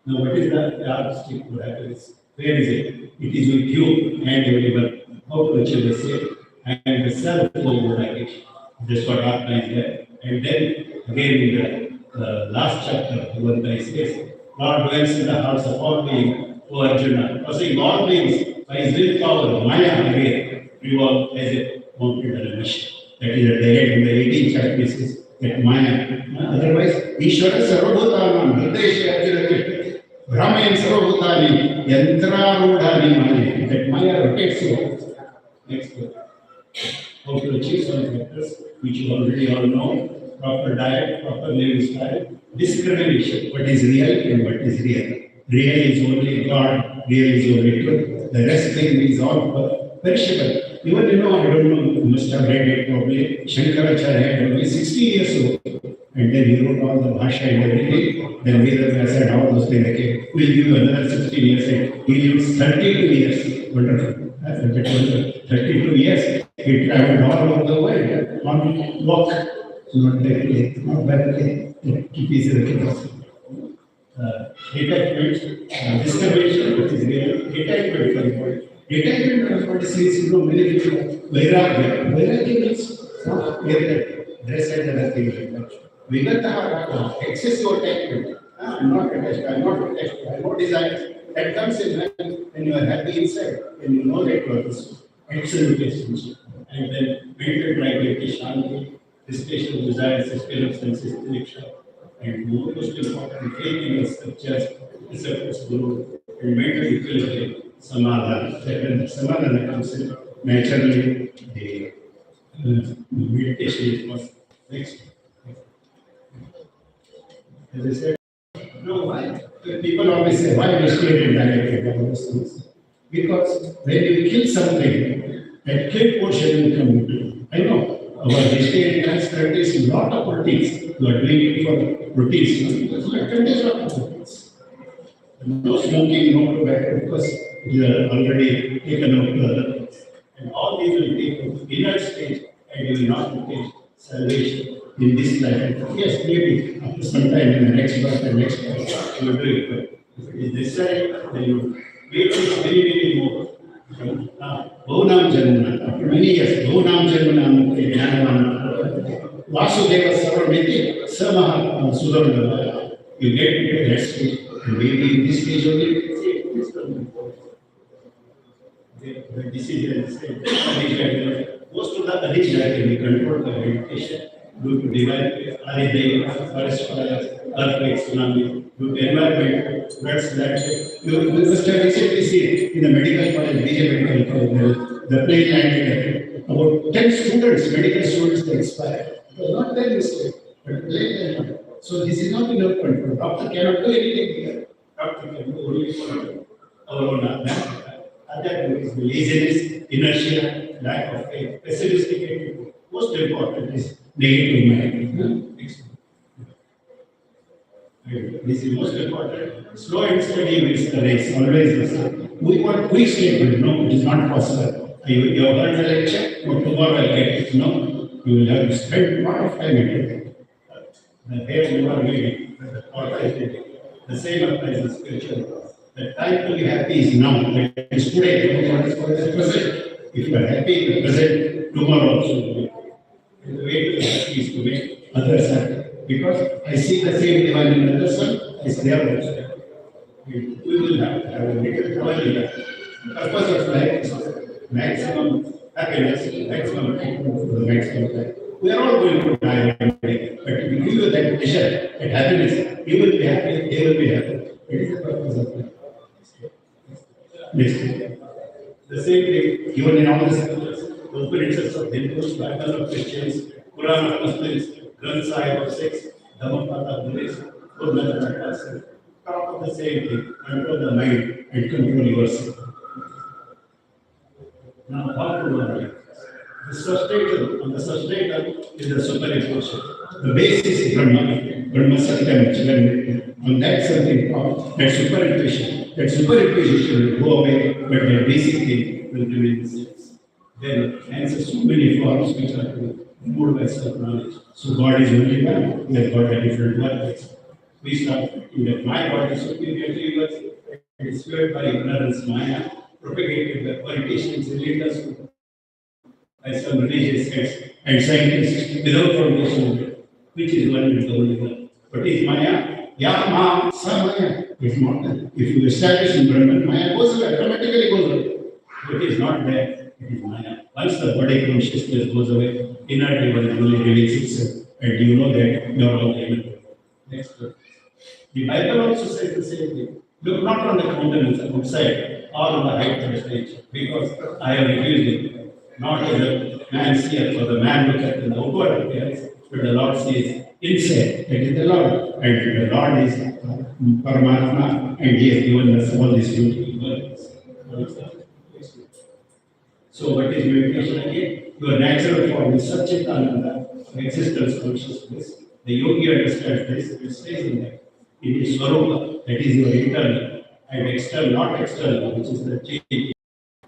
Now, what is the yardstick? What happens? Where is it? It is with you and everyone. How to achieve the same and the self-realization. That's what Atma is there. And then again in the last chapter, Bhagavad says, Lord dwells in the hearts of all beings, O Arjuna. Causing all beings by his willpower, Maya again, revolve as a mountain and a machine. That is at the end in the 18th chapter says that Maya. Otherwise, Ishvara Sarvabhutanam, Hridaya Arjuna Brahman Sarvabhutani, Yantrarudhani Maya. That Maya rotates you. Next one. How to achieve some factors which you already all know: proper diet, proper living style, discrimination, what is real and what is real. Real is only God, real is only truth. The rest thing is all perishable. Even I don't know, you must have read it probably. Shankaracharya had only 60 years old, and then he wrote all the bhasha and everything. Then Vedas said all those things. Okay, we'll give you another 16 years. And he lives 32 years. Wonderful. 32 years. He traveled all over the world on walk. Not directly, not badly. Keep his records. Detachment, discovery, which is real. Detachment from the body. Detachment from the body says, many people, Vairagya. Vairagya means not dress and other things like that. Vigataha, excessive attachment. I'm not attached, I'm not attached, I have no desires. That comes in when you are happy inside, when you know that you are this absolute essential. And then mental tranquility, shanti, cessation of desires, cessation of senses, diksha. And most important, faith in the scriptures, acceptance guru, and mental equilibrium, samadhana. When samadhana comes in, naturally the meditation is possible. Next. As I said, why? People always say, why vegetarian diet? Because when you kill something, that killed portion will come into. I know our vegetarian diet contains a lot of proteins. You are doing it for proteins. Because it contains a lot of proteins. No smoking, no tobacco, because you are already taken out the other things. And all these will take you inner stage, and you will not take salvation in this life. Yes, maybe after some time in the next birth and next birth, you will do it. If it is necessary, then you wait very, very more. Bhunam Janmana. After many years, Bhunam Janmana, Jnanam, Vasudeva Sarvamiti, Samaha Sudhamana. You get into that stage, and maybe in this stage only, the decision is most of the addiction can be controlled by meditation due to divine forest fires, earthquakes, tsunami, due to environment, floods, that you must have recently seen in the medical college, BJ Medical College, the plane landed about 10 students, medical students, they expired. It was not their mistake, but plane landed. So this is not in our control. Doctor cannot do anything here. Doctor can do only for our own management. Other is the laziness, inertia, lack of faith, pessimistic attitude. Most important is negative mind. This is most important. Slow and steady wins the race. Always the same. We want quick statement. No, it is not possible. You have heard the lecture, but tomorrow I'll get it. No, you will have to spend a lot of time in it. The hair you are waiting, the same applies to spiritual. The time to be happy is now. That is today. What is for the present. If you are happy in the present, tomorrow also will be. And the way to be happy is to make others happy. Because I see the same divine in another son, I see their also. We will have to have a little joy in that. The purpose of life is maximum happiness, maximum for the maximum life. We are all going to die one day, but if we give you that pleasure, that happiness, you will be happy, they will be happy. It is the purpose of life. Next. The same thing, given in all the scriptures, the Upanishads of Hindus, Bible of Christians, Quran of Muslims, Granth Sahib of Sikhs, Dhammapada of Buddhists, Buddha of talk of the same thing, control the mind and control yourself. Now, how to learn it? The substratum, on the substratum is the superimposition. The base is Brahma, Brahma Satyam, Chiran. On that something called that superimposition will go away, but the basic thing will remain the same. Then, hence, so many forms which are moved by self-knowledge. So, God is only one, we have got a different words. We start thinking that my God is superior to yours, it is fueled by ignorance, Maya, propagated by politicians, leaders, by some religious sects and scientists without foundation, which is one and the only one. But is Maya? Ya Ma, Sa Maya. If not, if you establish in Brahman, Maya goes away, automatically goes away. But it is not there, it is Maya. Once the body consciousness goes away, inner devil only reveals itself. And you know that you are all inner. Next one. The Bible also says the same thing. Look not on the countenance outside or on the height of the stage, because I have refused it. Not as a man seeth, for the man looketh in the outward appearance, but the Lord sees inside. That is the Lord. And the Lord is Paramatma, and He has given us all these beautiful words. So, what is meditation again? Your natural form is Satchitananda, existence consciousness. The yogi understands this, it stays in that. It is Swarupa, that is your internal, and external, not external, which is the change.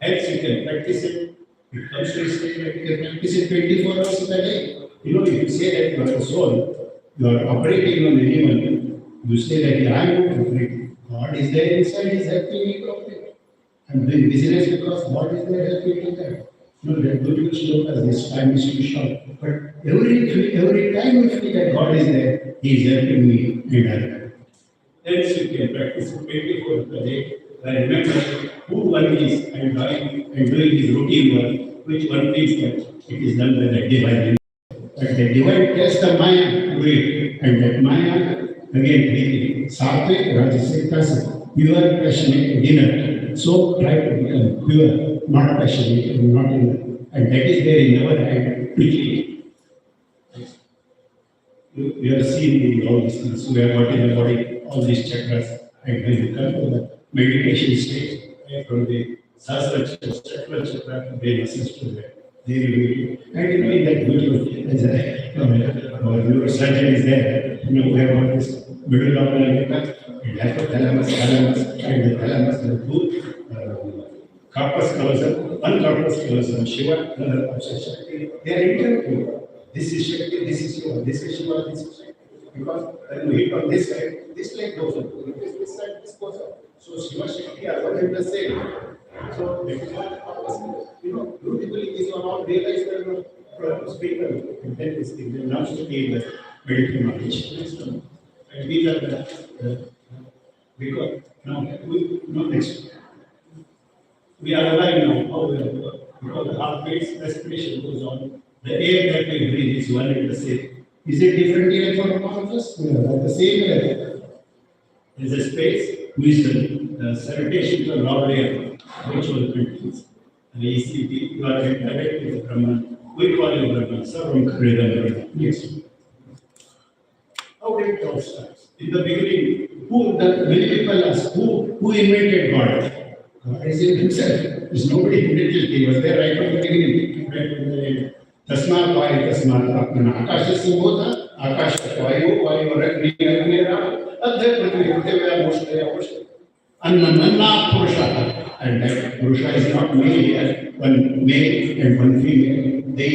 Hence, you can practice it. It comes to a stage where you can practice it 24 hours in a day. You know, if you say that you are a soul, you are operating on anyone, you say that I am not operating. God is there inside, He is helping me to operate. I am doing business because God is there helping me to that. You know, that beautiful shlokas, this time is too short. But every time you feel that God is there, He is helping me and I. Hence, you can practice 24 hours a day. I remember who one is and doing his routine work, which one thinks that it is done by the divine. But the divine tests the Maya to it, and that Maya, again, breathing, Sattvic, Rajasic, Tasic, pure, passionate, inner. So try to become pure, not passionate, and not inner. And that is there in our hand quickly. You have seen in all these things, we have got in the body all these chakras, and when you come to the meditation stage, from the Sastra chakra to the assist to that. They will be, and you know, in that beautiful, as our neurosurgeon is there, you know, we have got this middle of the hypothalamus, thalamus, and the thalamus, the two corpus callosum, one corpus callosum, Shiva, another Shakti. They are interacting. This is Shakti, this is Shiva, this is Shiva, this is Shakti. Because when we hit on this leg goes up. This side, this goes up. So Shiva Shakti are one and the same. So that is what beautifully these are all realized speaker and then this thing. They now study the medical knowledge. And these are the because now next. We are alive now. How we are because the heart rate's respiration goes on. The air that we breathe is one and the same. Is it different here for all of us? We are at the same level. There is a space which the salutation to Lord air, which will continues. And you see, you are direct with Brahman. We call you Brahman. Sarvam Kridam. Yes. How did it all start? In the beginning, many people ask, who invented God? God is in himself. There's nobody who did it. He was there right from the beginning. Right from the end. Tasmat Vayu Tasmat Atmana. Akasha Simbhota, Akasha Vayu, Vayu Ragni Agnira, Adhyat Prithvi, Devya Moshtaya, Anna Manna Purusha. And that Purusha is not male here, one male and one female. They,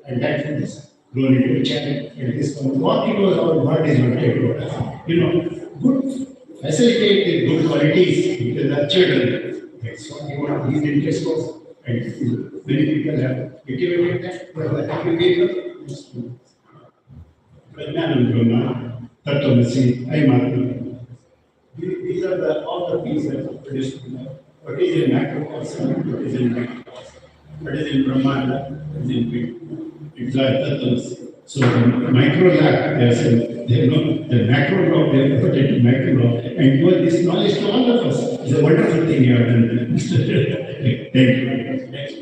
and that is grown into a child. And this one, what it was, our God is not able. Good, facilitate the good qualities with the children. That's what he wants. His interest was. And many people have cultivated that, but have gave them. Prajnanam Brahma, Tattvamasi, Ayam. These are all the things that are produced. What is in macrocosm, what is in microcosm, what is in Brahmanda, what is in big. It's like Tattvamasi. So the micro lab, they are saying, they know the macro law, they have put it to macro law, and give this knowledge to all of us. It's a wonderful thing you have done. Thank you. Next.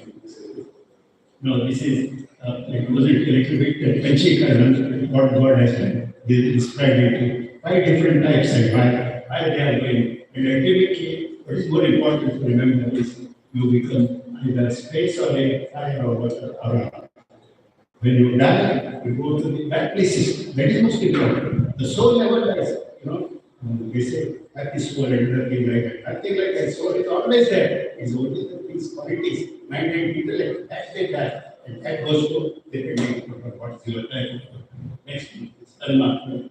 No, this is, it was a little bit Panchikaran, what God has done. They described it to 5 different types and why they are going. And ultimately, what is more important to remember is you become either space or a fire or water or a. When you die, you go to the back places. That is most important. The soul never dies. We say happy soul and nothing like that. Nothing like that. Soul is always there. It's only the things, qualities, mind and intellect, that they die. And that goes to depending on what's your life. Next, Salma.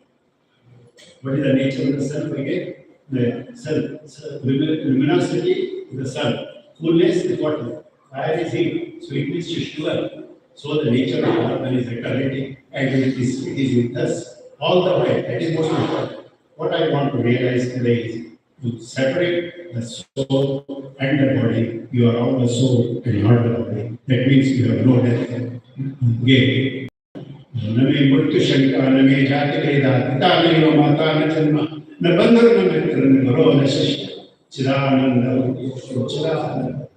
What is the nature of the self again? The self. Luminosity is the self. Coolness is water. Fire is heat. So it means to sure. So the nature of Atman is eternity, and it is with us all the way. That is most important. What I want to realize today is to separate the soul and the body. You are all the soul and not the body. That means you have no death. Again. Name Murtu Shankar, Name Jati Veda, Titani Mata Janma, Nabandar Namitran, Guru Nashish, Chirananda, Chirananda.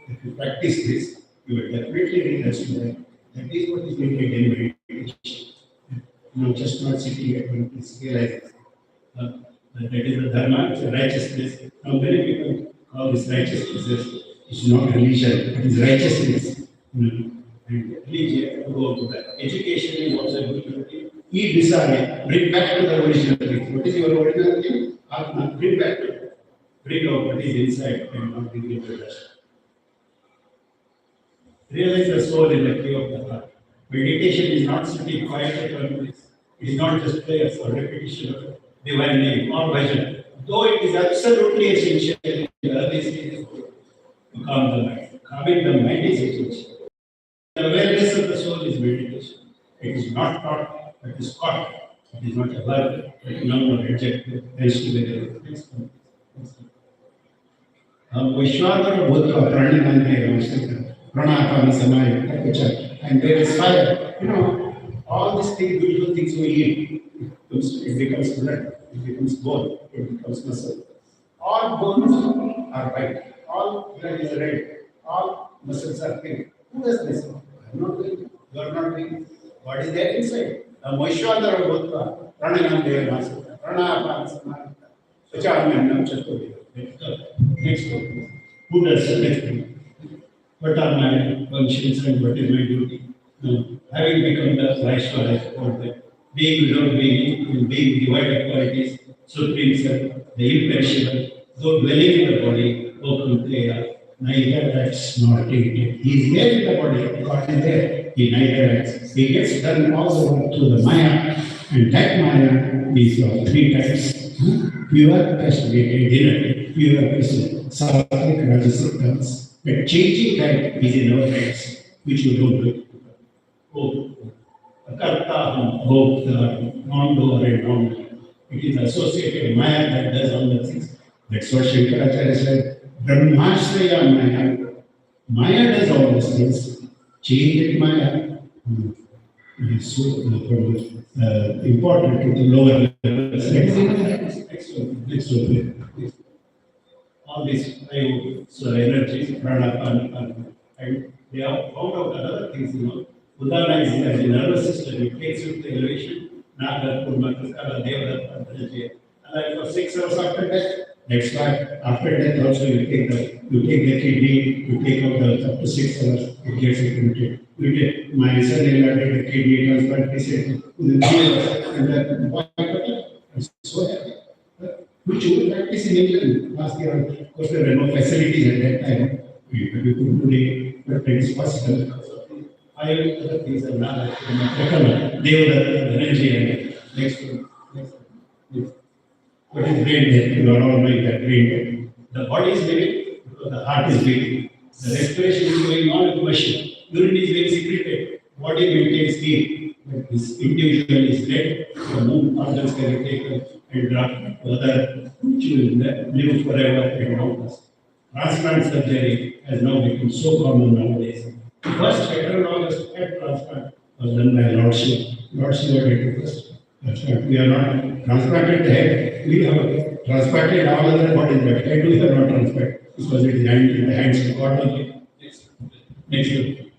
If you practice this, you will definitely realize that. That is what is needed in meditation. Just not sitting at one place, realize that is the dharma, it's a righteousness. Now, many people call this righteousness. It's not religion, it is righteousness. And religion, go to that. Education is also a good thing. Eat desire, bring back to the original thing. What is your original thing? Atma, bring back to it. Bring out what is inside and not bring it to the rest. Realize the soul in the key of the heart. Meditation is not sitting quiet at one place. It is not just prayers or repetition of divine name or bhajan. Though it is absolutely essential in the early stages to calm the mind. Calming the mind is essential. The awareness of the soul is meditation. It is not taught, it is caught. It is not a verb, but noun or adjective. Hence together. Vishwadhara Bhutva Pranimandre Pranapami Samaya, and there is fire. All these things, beautiful things we eat, it becomes blood, it becomes bone, it becomes muscle. All bones are white, all blood is red, all muscles are pink. Who does this? I am not doing it. You are not doing it. What is there inside? Vaishwadhara Bhutva, Pranamandre Masata, Pranapami Samaya, Vachamyanam Chaturya. Next one. Who does the next thing? What are my functions and what is my duty? Having become the Vaishwara, or the being without being, and being devoid of qualities, supreme self, the imperishable, though dwelling in the body, Okunteya, neither acts nor tainted. He is there in the body, God is there. He neither acts. He gets done all the work through the Maya. And that Maya is of three types. Pure, castrated, inert, pure, sattvic, rajasic terms. But changing that is in our hands, which you don't do. Hope. Akarta, hope, the non-doer and non-doer. It is associated Maya that does all the things. That's what Shankaracharya said. Brahmashraya Maya. Maya does all these things. Change it Maya. Is so important to the lower levels. Next one. All these five energies, prana, and they are found out other things, Udana is as the nervous system, it takes you to the elevation, Naga, Kurma, Kriskala, Devada, Energy. And for 6 hours after death, that's why after death also you take the kidney, you take out the up to 6 hours, it gets implemented. My son-in-law did the kidney transplant, he said, within 3 hours, and I'm so happy. Which would practice in England last year. Of course, there were no facilities at that time. We couldn't do it, but it is possible. Five other things are not they were the energy and next one. What is brain death? You are all knowing that brain death. The body is living because the heart is beating. The respiration is going on with the machine. Urine is being secreted. Body maintains heat. But this individual is dead. The moon organs can be taken and dropped to other which will live forever and doubtless. Transplant surgery has now become so common nowadays. The first heterologous head transplant was done by Lord Shiva. Lord Shiva did it first. That's why we are not transplanted the head. We have transplanted all other bodies, but head we have not transplanted because it is in the hands of God only. Next one.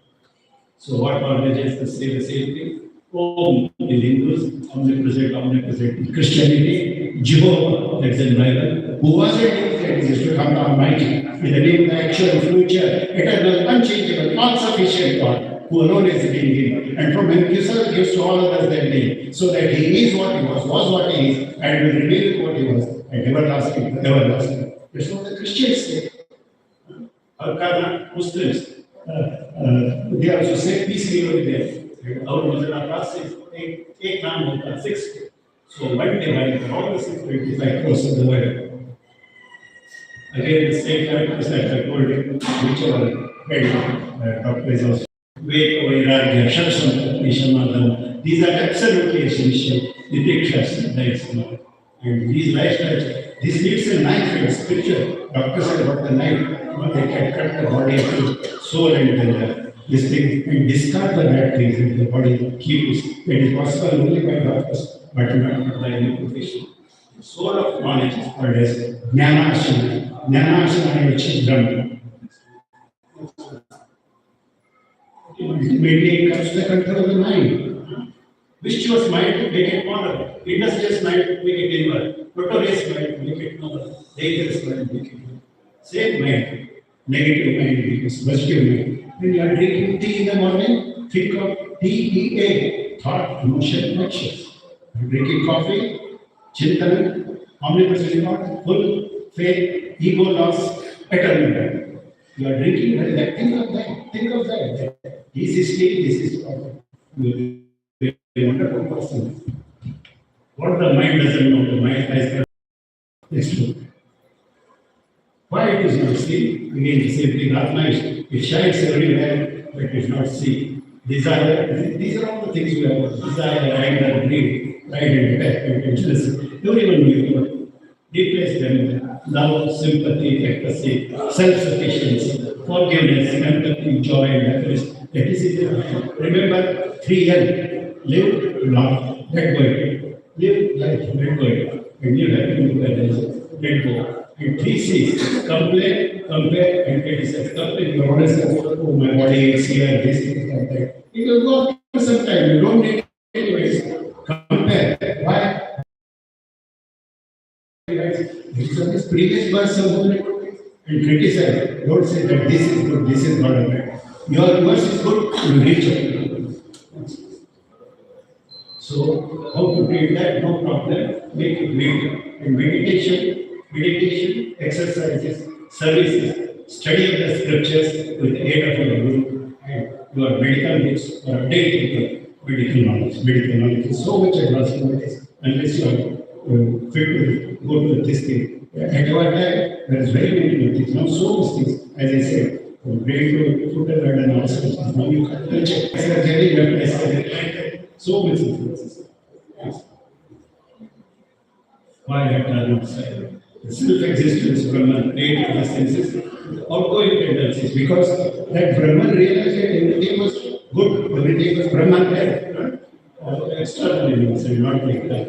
So what religions say the same thing? Om in Hindus, omnipresent in Christianity, Jehovah, that's in Bible, who wasn't that is to come the Almighty, in the name of the actual future, eternal, unchangeable, all-sufficient God, who alone is the being, and from himself gives to all of us that name, so that he is what he was what he is, and will remain what he was, and everlasting, everlasting. That's what the Christians say. Al-Qaeda, Muslims, they also say peace over there. Our Muslim class is 8 now, 6. So one day, by all the 625 crores of the world, again the same factors that I told you, whichever head doctor is also. Wake over Iraq, Shaksham, Nishamadam. These are absolutely essential. The pictures, that's not. And these lifestyles, this needs a knife and spiritual. Doctors said about the knife, they can cut the body into soul and this thing and discard the bad things in the body, keep it. It is possible only by doctors, but not by any profession. The soul of knowledge is called as Jnana-ashana. Jnana-ashana is Brahma. Ultimately, it comes to the control of the mind. Vicious mind, make it moral. Industrious mind, make it inward. Notorious mind, make it noble. Dangerous mind, make it good. Same mind. Negative mind becomes positive mind. When you are drinking tea in the morning, think of TEA, thought, emotion, action. Drinking coffee, chintan, omnipresent God, full faith, ego loss, eternal. You are drinking that. Think of that. Think of that. This is tea, this is coffee. You will be a wonderful person. What the mind doesn't know, the mind has next one. Why it is not seen? Again, the same thing. Atma it shines everywhere, but it is not seen. These are all the things we have. Desire, anger, greed, pride and attachment, jealousy. Don't even know. Replace them. Love, sympathy, ecstasy, self-sufficiency, forgiveness, empathy, joy, and happiness. That is it. Remember 3 L. Live, love, let go. Live life, let go. And live happy with let go. And 3 C's, compare, and criticize. Compare your honest, oh, my body is here, this, like that. It will go after some time. You don't need anyways. Compare. Why? This previous verse and criticize. Don't say that this is good, this is not bad. Your verse is good, you reach it. So, how to create that? No problem. Make it great. And meditation, exercises, services, study of the scriptures with the aid of your guru and your medical books or updating Medical knowledge is so much advanced nowadays. Unless you are fit to go to this thing. At our time, there is very many things. Now so much things. As I said, from brain to foot and head and all sorts of things. Now you can touch it. Surgery, left surgery, so much influences. Yes. Why have not said? The self-existence Brahman created the senses, outgoing tendencies, because that Brahman realized that everything was good, everything was Brahman there. External elements and not like that.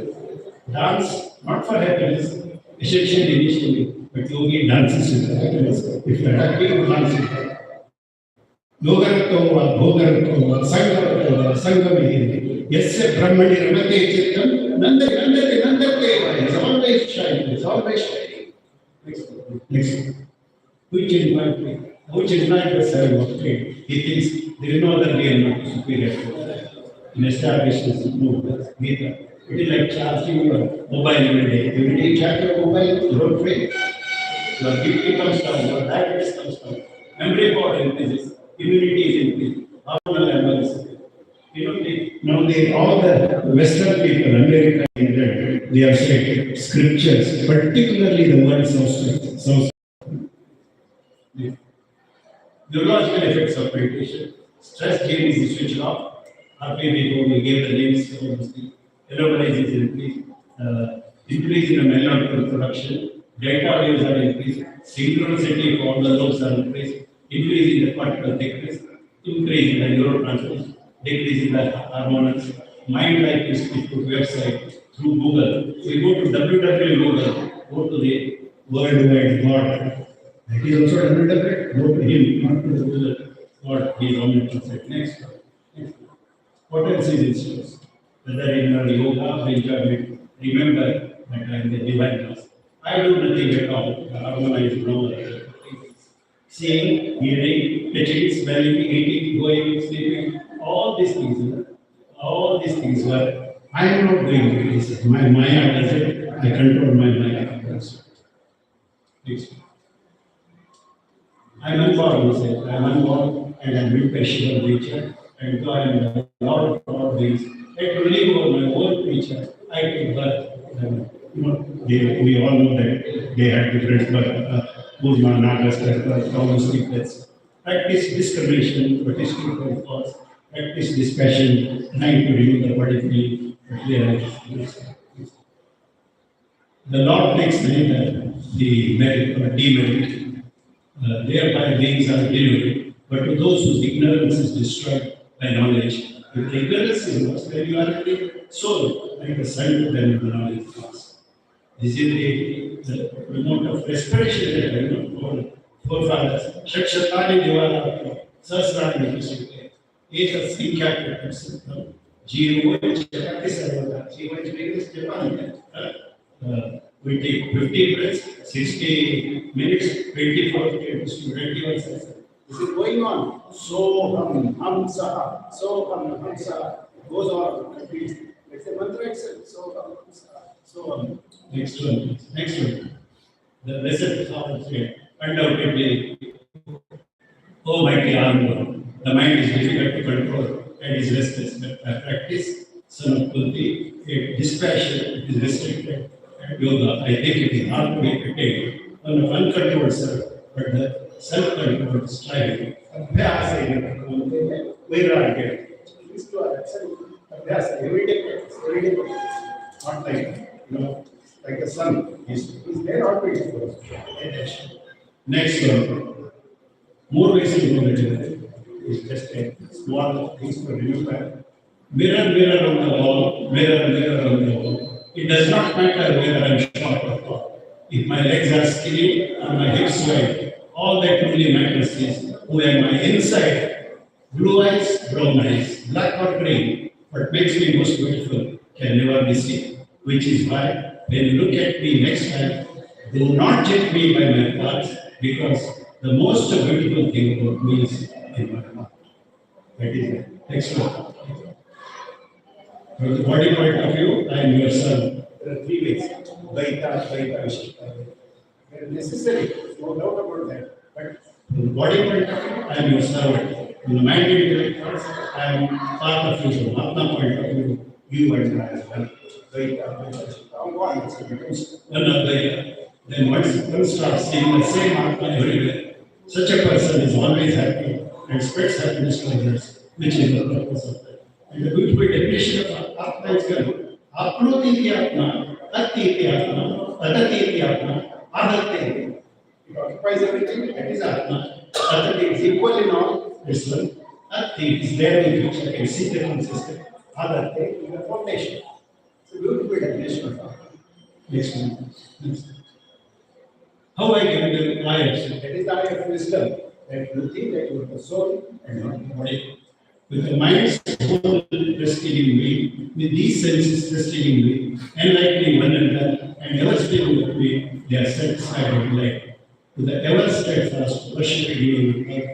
Dance, not for happiness, essential initially, but yogi dances with happiness. If you are happy, you dance with her. Yogaratova, Bhogaratova, Sanghamihini, Yasya Brahmani Ramate Chitam, Nanda Deva is always shining, is always shining. Next one. Which is not the serve of trade. He thinks there is no other way not superior to that. In establishments, no, Gita. It is like charging your mobile every day. Every day you charge your mobile, you don't pay. Your BP comes down, your diabetes comes down, memory power increases, immunity is increased, hormonal levels. All the Western people, America, England, they have said scriptures, particularly the word sounds. The neurological effects of meditation. Stress gene is switched off. After we gave the names for those things. Telomerase is increased. Increase in the melatonin production. Delta waves are increased. Synchronicity of all the lobes are increased. Increase in the particle thickness. Increase in the neurotransmitters. Decrease in the hormones. Mind like this website through Google. We go to www. Go to the worldwide God. That is also www. Go to him, not to the Google. God, he is omnipresent. Next one. What else is in source? Whether in yoga or enjoyment, remember that I am the divine class. I do nothing at all. Harmonize no other. Seeing, hearing, touching, smelling, eating, going, sleeping, all these things were, I am not doing this. My Maya does it, I control my Maya. Next. I am unborn, I am unborn and I am impatient of nature, and though I am a lot of things, yet to live over my own nature, I take birth. We all know that they had different birth, Kuzma, Nagas, all those things. Practice discrimination, but discrimination cause. Practice dispassion, trying to remove the body feeling. The Lord takes neither the merit or demerit. Thereby beings are delivered. But to those whose ignorance is destroyed by knowledge, if ignorance is lost, then you are the soul, like the sun to them in the knowledge class. This is the mode of respiration that I know forefathers. Shakshatani Devara, Sasrani Vishite, Eta Sinkyaka, Jiva, Jiva, we take 15 minutes, 60 minutes, 24 minutes to 21 seconds. This is going on. So hamsa, so hamsa goes on. It's a mantra itself. So hamsa, so next one. The lesson of the undoubtedly, oh mighty arm, the mind is difficult to control and is restless. But I practice son of Kunti, a dispassion is restricted. Yoga, I think it is hard to be attained on the uncontrolled self, but the self-controlled striving. Vairagya. These two are Abhyasa, everyday, not like a sun. He's there always. Next one. More basic knowledge is just a small things to remember. Mirror on the wall, mirror on the wall. It does not matter whether I am short or tall. If my legs are skinny or my hips wide, all that really matters is who am I inside. Blue eyes, brown eyes, black or green, what makes me most beautiful can never be seen. Which is why when you look at me next time, do not judge me by my parts, because the most beautiful thing about me is in my heart. That is it. Next one. From the body point of view, I am your son. There are three ways. Vaita, Vishita. They are necessary, no doubt about that. But from the body point of view, I am your servant. In the mandate electors, I am part of you from Atma point of view, you and I as well. One of the then once one starts seeing the same Atma everywhere, such a person is always happy and spreads happiness to others, which is the purpose of that. And the beautiful definition of Atma is given. Apnoti Atma, Ati Atma, Adati Atma, Adati. It occupies everything, that is Atma. Adati is equal in all, this one. Ati is there in which I can see the consistent. Adati is the foundation. It's a beautiful definition of Atma. Next one. Next one. How I get the eye of wisdom? That is the eye of wisdom. That you think that you are the soul and not the body. With the mind's soul resting in me, with these senses resting in me, enlightening one another, and ever staying with me, they are satisfied with life. With the ever steadfast worshipping me with God,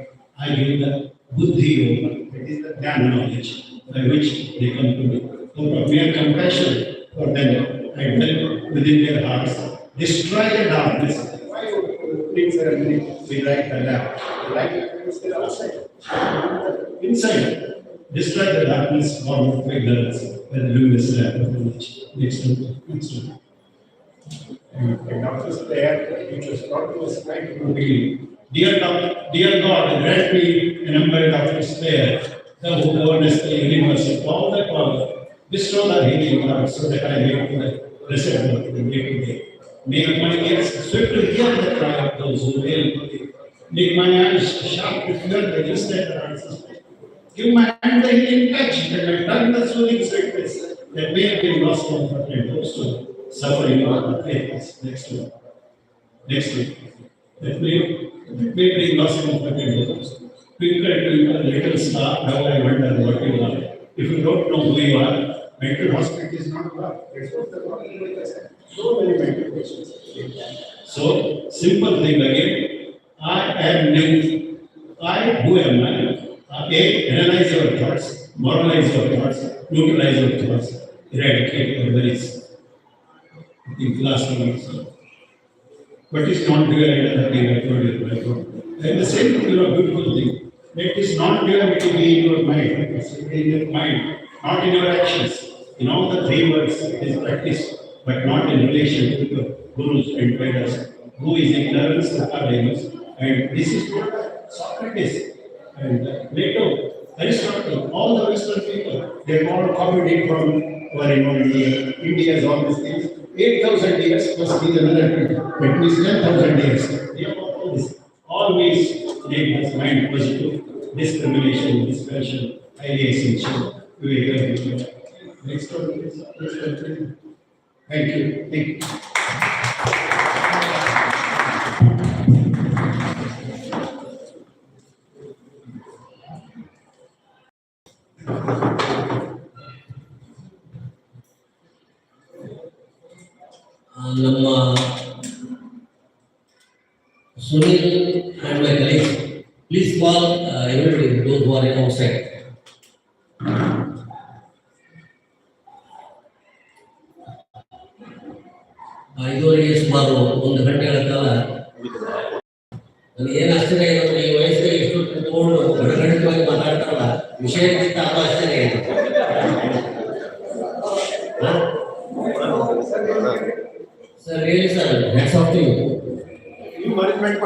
I give the buddhi yoga, that is the jnana knowledge, by which they come to me. Out of mere compassion for them, I dwell within their hearts, destroy the darkness. Why would ceremony we light the lamp? The light is still outside. Inside. Destroy the darkness formed of ignorance by the luminous lamp of knowledge. Next one. Next one. And doctor's prayer, which was brought to us right from the beginning. Dear God, grant me an umbrella doctor's prayer, thou who governest the universe of all the power, bestow thy healing power so that I may be the blessed work of the day to day. Make my ears swift to hear the cry of those who wail for thee. Make my eyes sharp to hear the distant answers. Give my hand the healing touch, that my tongue the soothing sweetness, that may have been lost comfort and also suffering of the faithless. Next one. Next one. That may bring lost comfort and also. Twinkle, little star, now I wonder what you are. If you don't know who you are, mental hospital is not love. That's what the problem is. So many mental patients. So, simple thing again. I am new. Who am I? Analyze your thoughts, moralize your thoughts, neutralize your thoughts, eradicate your worries. In last one also. What is non-duality? I told you. And the same beautiful thing. Let this non-duality be in your mind. In your mind, not in your actions. In all the three words, it is practice, but not in relation to the gurus and Vedas. Who is ignorance, the Vedas, and this is what Socrates and Plato, Aristotle, all the Western people, they all copied it from India has all these things. 8,000 years plus these another 20. That means 10,000 years. They have all this. Always make this mind positive. Discrimination, discussion, highly essential. Next one, please. Thank you. Thank you. ನಮ್ಮ Sunil and my colleagues, please call everybody, those who are outside. ಇದುವರೆಗೆ ಸುಮಾರು 1 ಗಂಟೆಗಳ ಕಾಲ ನನಗೆ ಏನು ಆಶ್ಚರ್ಯ ಇದೆ, ಈ ವಯಸ್ಸಿಗೆ ಎಷ್ಟು ಕೂತ್ಕೊಂಡು ಗಡಗಡಿತವಾಗಿ ಮಾತಾಡ್ತಾರಲ್ಲ, ವಿಷಯಕ್ಕಿಂತ ಅದು ಆಶ್ಚರ್ಯ ಇದೆ. ಸರ್ ಹೇಳಿ sir, hats off to you. You management